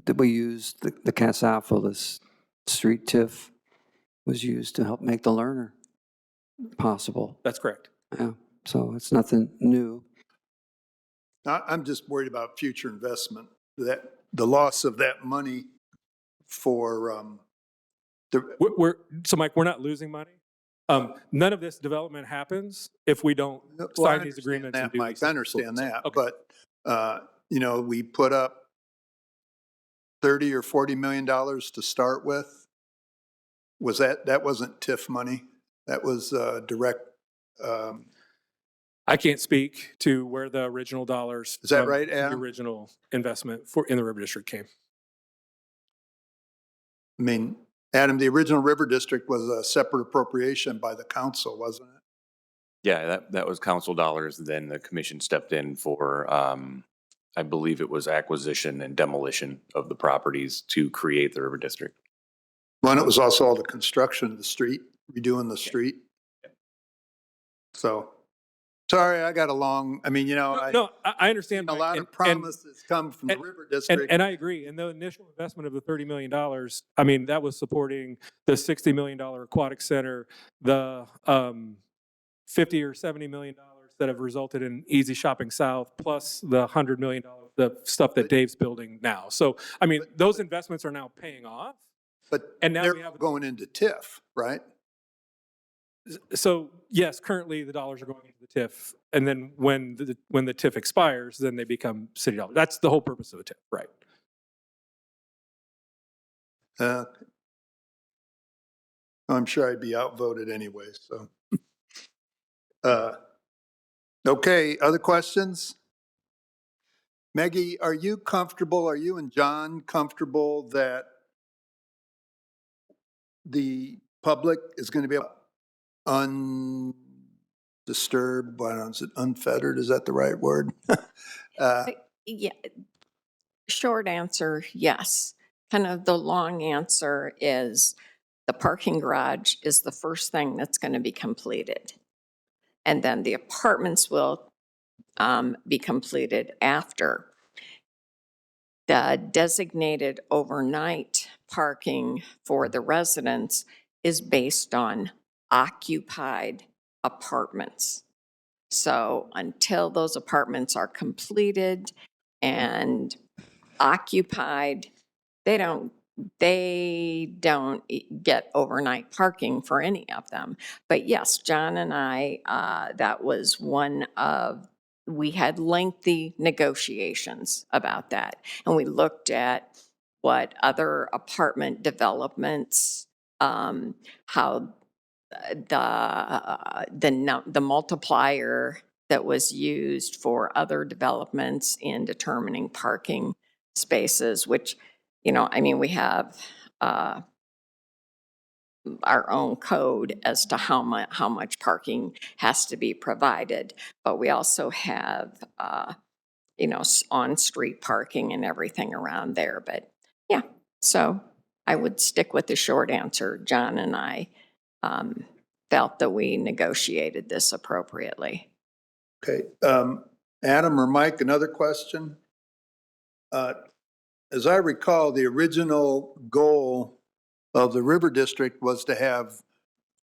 did we use the Cassopolis Street TIF was used to help make the learner possible. That's correct. Yeah, so it's nothing new. I'm just worried about future investment, that the loss of that money for so Mike, we're not losing money. None of this development happens if we don't sign these agreements. That, Mike, I understand that, okay. But we put up $30 or $40 million to start with. Was that wasn't TIF money? That was direct. I can't speak to where the original dollars. Is that right, Adam? The original investment in the River District came. I mean, Adam, the original River District was a separate appropriation by the council, wasn't it? Yeah, that was council dollars. Then the commission stepped in for, I believe it was acquisition and demolition of the properties to create the River District. Well, and it was also all the construction of the street, redoing the street. So, sorry, I got along. I mean, I understand. A lot of promises come from the River District. And I agree. And the initial investment of the $30 million, I mean, that was supporting the $60 million aquatic center, the $50 or $70 million that have resulted in Easy Shopping South, plus the $100 million, the stuff that Dave's building now. So, I mean, those investments are now paying off. And now they're going into TIF, right? So yes, currently the dollars are going into the TIF, and then when the TIF expires, then they become city dollars. That's the whole purpose of the TIF, right? I'm sure I'd be outvoted anyway. So, okay. Other questions? Maggie, are you and John comfortable that the public is going to be undisturbed, is it unfettered? Is that the right word? Yeah. Short answer, yes. Kind of the long answer is the parking garage is the first thing that's going to be completed. And then the apartments will be completed after. The designated overnight parking for the residents is based on occupied apartments. So until those apartments are completed and occupied, they don't get overnight parking for any of them. But yes, John and I, that was we had lengthy negotiations about that. And we looked at what other apartment developments, how the multiplier that was used for other developments in determining parking spaces, which, I mean, we have our own code as to how much parking has to be provided, but we also have, on-street parking and everything around there. But yeah, so I would stick with the short answer. John and I felt that we negotiated this appropriately. Okay. Adam or Mike, another question? As I recall, the original goal of the River District was to have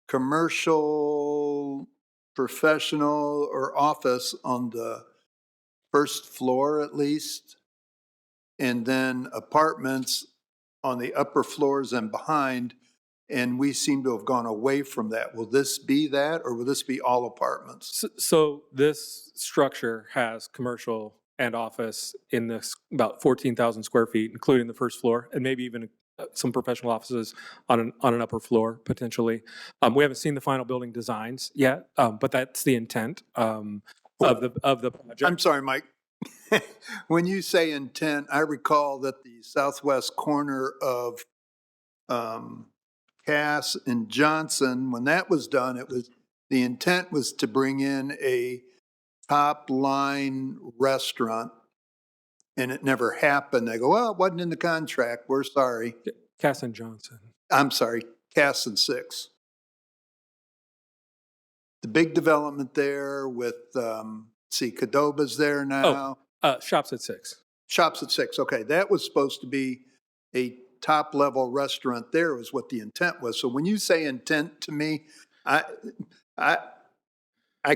commercial, professional, or office on the first floor at least, and then apartments on the upper floors and behind, and we seem to have gone away from that. Will this be that, or will this be all apartments? So this structure has commercial and office in this about 14,000 square feet, including the first floor, and maybe even some professional offices on an upper floor potentially. We haven't seen the final building designs yet, but that's the intent of the project. I'm sorry, Mike. When you say intent, I recall that the southwest corner of Cass and Johnson, when that was done, the intent was to bring in a top line restaurant, and it never happened. They go, well, it wasn't in the contract. We're sorry. Cass and Johnson. I'm sorry, Cass and 6. The big development there with, Cadoba's there now. Shops at 6. Shops at 6. Okay, that was supposed to be a top level restaurant there was what the intent was. So when you say intent to me, I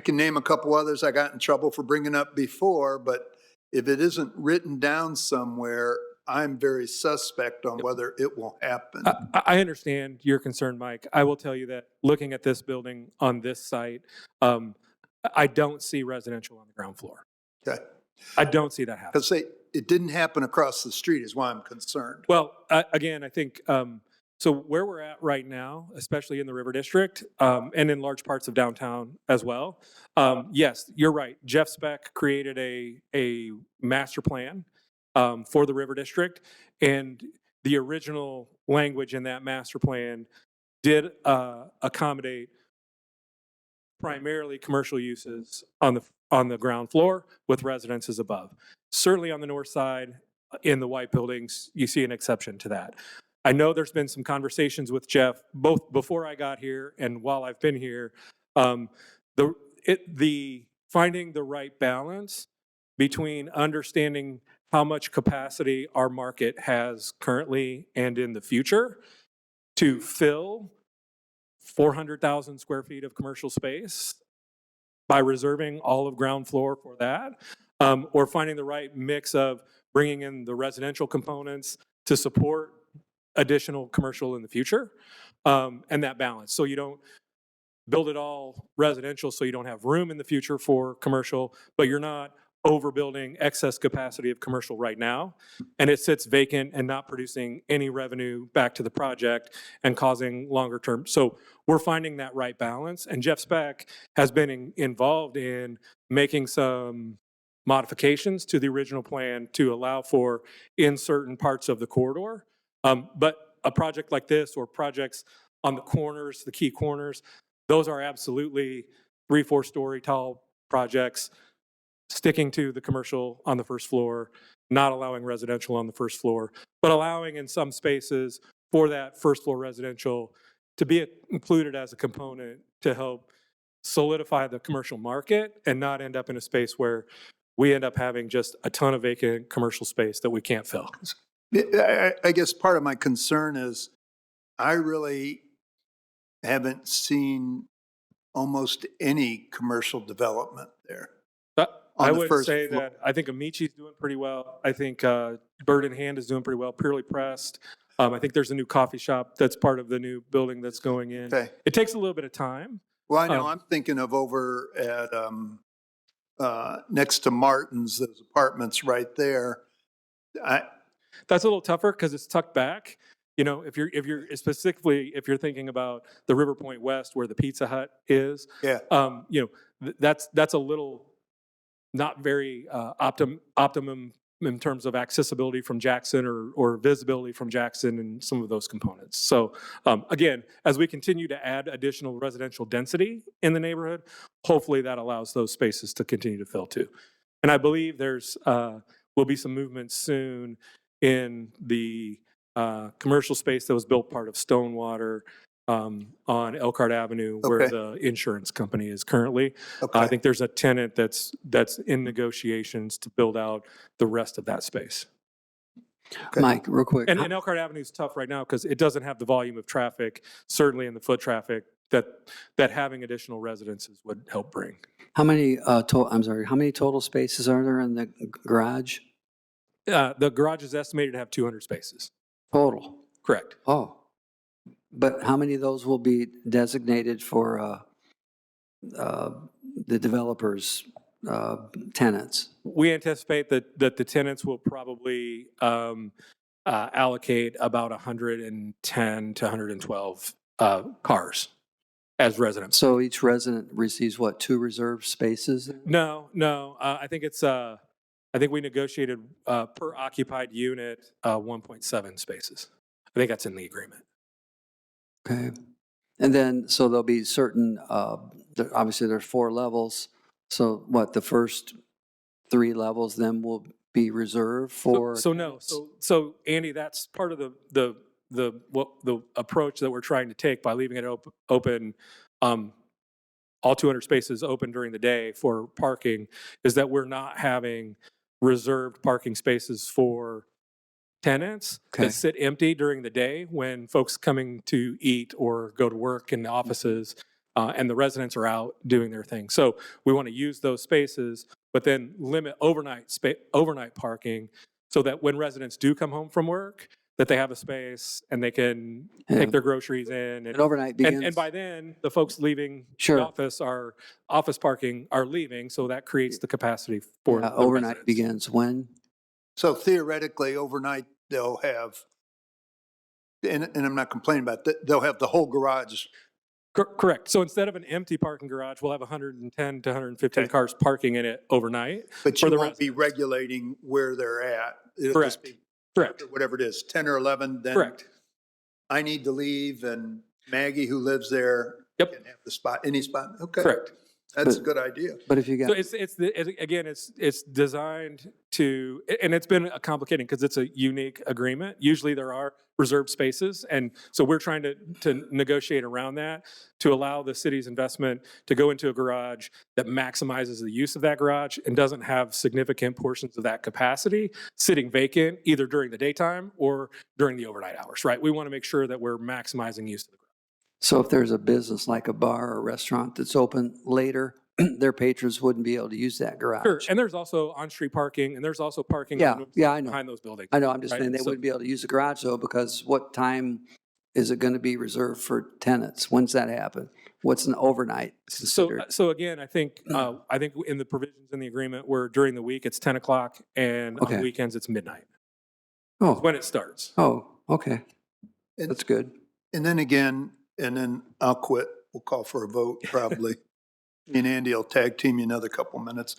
can name a couple others I got in trouble for bringing up before, but if it isn't written down somewhere, I'm very suspect on whether it will happen. I understand your concern, Mike. I will tell you that looking at this building on this site, I don't see residential on the ground floor. Okay. I don't see that happening. Because it didn't happen across the street is why I'm concerned. Well, again, I think, so where we're at right now, especially in the River District, and in large parts of downtown as well, yes, you're right. Jeff Speck created a master plan for the River District, and the original language in that master plan did accommodate primarily commercial uses on the ground floor with residences above. Certainly on the north side, in the white buildings, you see an exception to that. I know there's been some conversations with Jeff, both before I got here and while I've been here, the finding the right balance between understanding how much capacity our market has currently and in the future to fill 400,000 square feet of commercial space by reserving all of ground floor for that, or finding the right mix of bringing in the residential components to support additional commercial in the future, and that balance. So you don't build it all residential so you don't have room in the future for commercial, but you're not overbuilding excess capacity of commercial right now, and it sits vacant and not producing any revenue back to the project and causing longer term. So we're finding that right balance, and Jeff Speck has been involved in making some modifications to the original plan to allow for in certain parts of the corridor. But a project like this, or projects on the corners, the key corners, those are absolutely 3-4 story tall projects, sticking to the commercial on the first floor, not allowing residential on the first floor, but allowing in some spaces for that first floor residential to be included as a component to help solidify the commercial market and not end up in a space where we end up having just a ton of vacant commercial space that we can't fill. I guess part of my concern is I really haven't seen almost any commercial development there. I on the would first say floor. that I think Amici's doing pretty well. I think Bird in Hand is doing pretty well, Purely Pressed. I think there's a new coffee shop that's part of the new building that's going in. Okay. It takes a little bit of time. Well, I know, I'm thinking of over at, next to Martin's, those apartments right there. That's a little tougher because it's tucked back. You know, if you're specifically, if you're thinking about the River Point West where the Pizza Hut is, Yeah. you know, that's a little not very optimum in terms of accessibility from Jackson or visibility from Jackson and some of those components. So again, as we continue to add additional residential density in the neighborhood, hopefully that allows those spaces to continue to fill too. And I believe there's will be some movement soon in the commercial space that was built part of Stonewater on Elkhart Avenue, where Okay. the insurance company is currently. Okay. I think there's a tenant that's in negotiations to build out the rest of that space. Mike, real quick. And Elkhart Avenue is tough right now because it doesn't have the volume of traffic, certainly in the foot traffic, that having additional residences would help bring. How many, how many total spaces are there in the garage? The garage is estimated to have 200 spaces. Total? Correct. Oh. But how many of those will be designated for the developers' tenants? We anticipate that the tenants will probably allocate about 110 to 112 cars as residents. So each resident receives what, 2 reserved spaces? No. I think it's I think we negotiated per occupied unit 1.7 spaces. I think that's in the agreement. Okay. And then, so there'll be certain, obviously there's 4 levels. So what, the first 3 levels then will be reserved for? So Andy, that's part of the approach that we're trying to take by leaving it open, all 200 spaces open during the day for parking, is that we're not having reserved parking spaces for tenants that sit empty during the day when folks coming to eat or go to work in the offices and the residents are out doing their thing. So we want to use those spaces, but then limit overnight parking so that when residents do come home from work, that they have a space and they can take their groceries in. And overnight begins. And by then, the folks leaving Sure. the office parking are leaving, so that creates the capacity for the overnight residents. begins when? So theoretically, overnight, they'll have, and I'm not complaining about that, they'll have the whole garage. Correct. So instead of an empty parking garage, we'll have 110 to 115 cars parking in it overnight. But for you the won't be regulating where they're at. It'll Correct. just be Correct. whatever it is, 10 or 11, then Correct. I need to leave and Maggie, who lives there, can have the spot, any spot. Okay. Correct. That's a good idea. But if you got. So it's designed to, and it's been complicated because it's a unique agreement. Usually there are reserved spaces. And so we're trying to negotiate around that to allow the city's investment to go into a garage that maximizes the use of that garage and doesn't have significant portions of that capacity sitting vacant either during the daytime or during the overnight hours, right? We want to make sure that we're maximizing use of the garage. So if there's a business like a bar or a restaurant that's open later, their patrons wouldn't be able to use that garage. Sure, and there's also on-street parking, and there's also parking Yeah, I know. behind those buildings. I know, I'm just right? saying they So- wouldn't be able to use the garage though, because what time is it going to be reserved for tenants? When's that happen? What's an overnight considered? So again, I think in the provisions in the agreement where during the week it's 10 o'clock and Okay. on weekends it's midnight. Oh. It's when it starts. Oh, okay. That's good. And then again, and then I'll quit. We'll call for a vote probably. Me and Andy will tag team you another couple minutes.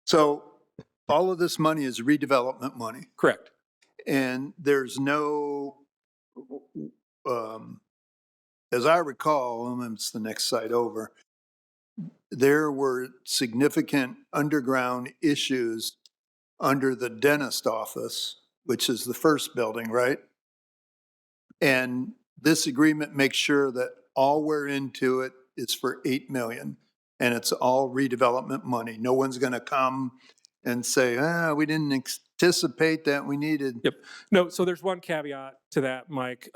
So all of this money is redevelopment money. Correct. And there's no, as I recall, and it's the next site over, there were significant underground issues under the dentist office, which is the first building, right? And this agreement makes sure that all we're into it is for 8 million. And it's all redevelopment money. No one's going to come and say, we didn't anticipate that we needed. Yep. No, so there's one caveat to that, Mike.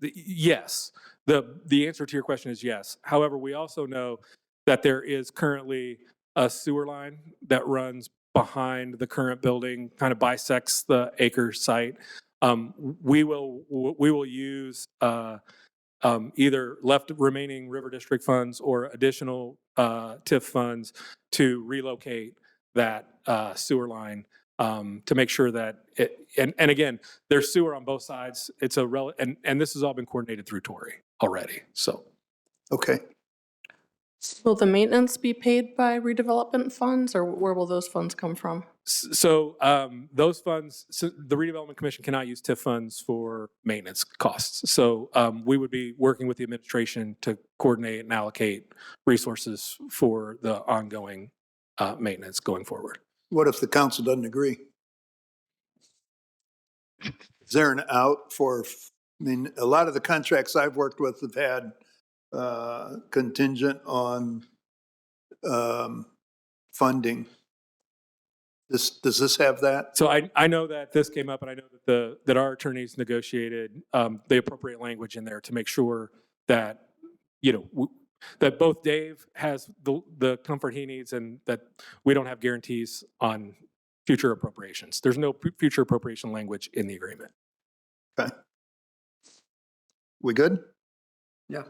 Yes, the answer to your question is yes. However, we also know that there is currently a sewer line that runs behind the current building, kind of bisects the acre site. We will use either left remaining River District funds or additional TIF funds to relocate that sewer line to make sure that and again, there's sewer on both sides. It's and this has all been coordinated through Tory already. So, okay. Will the maintenance be paid by redevelopment funds, or where will those funds come from? So those funds, so the Redevelopment Commission cannot use TIF funds for maintenance costs. So we would be working with the administration to coordinate and allocate resources for the ongoing maintenance going forward. What if the council doesn't agree? Is there an out for, I mean, a lot of the contracts I've worked with have had contingent on funding. Does this have that? So I know that this came up, and I know that our attorneys negotiated the appropriate language in there to make sure that, that both Dave has the comfort he needs and that we don't have guarantees on future appropriations. There's no future appropriation language in the agreement. Okay. We good? Yeah.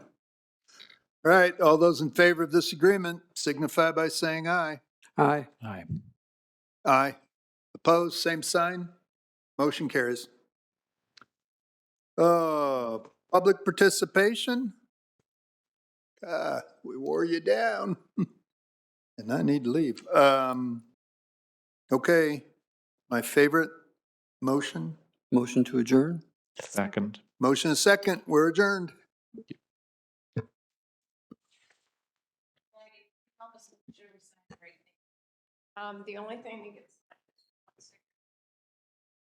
All right, all those in favor of this agreement signify by saying aye. Aye. Aye. Aye. Opposed, same sign. Motion carries. Public participation. We wore you down. And I need to leave. Okay, my favorite motion. Motion to adjourn? Second. Motion is second. We're adjourned. The only thing that gets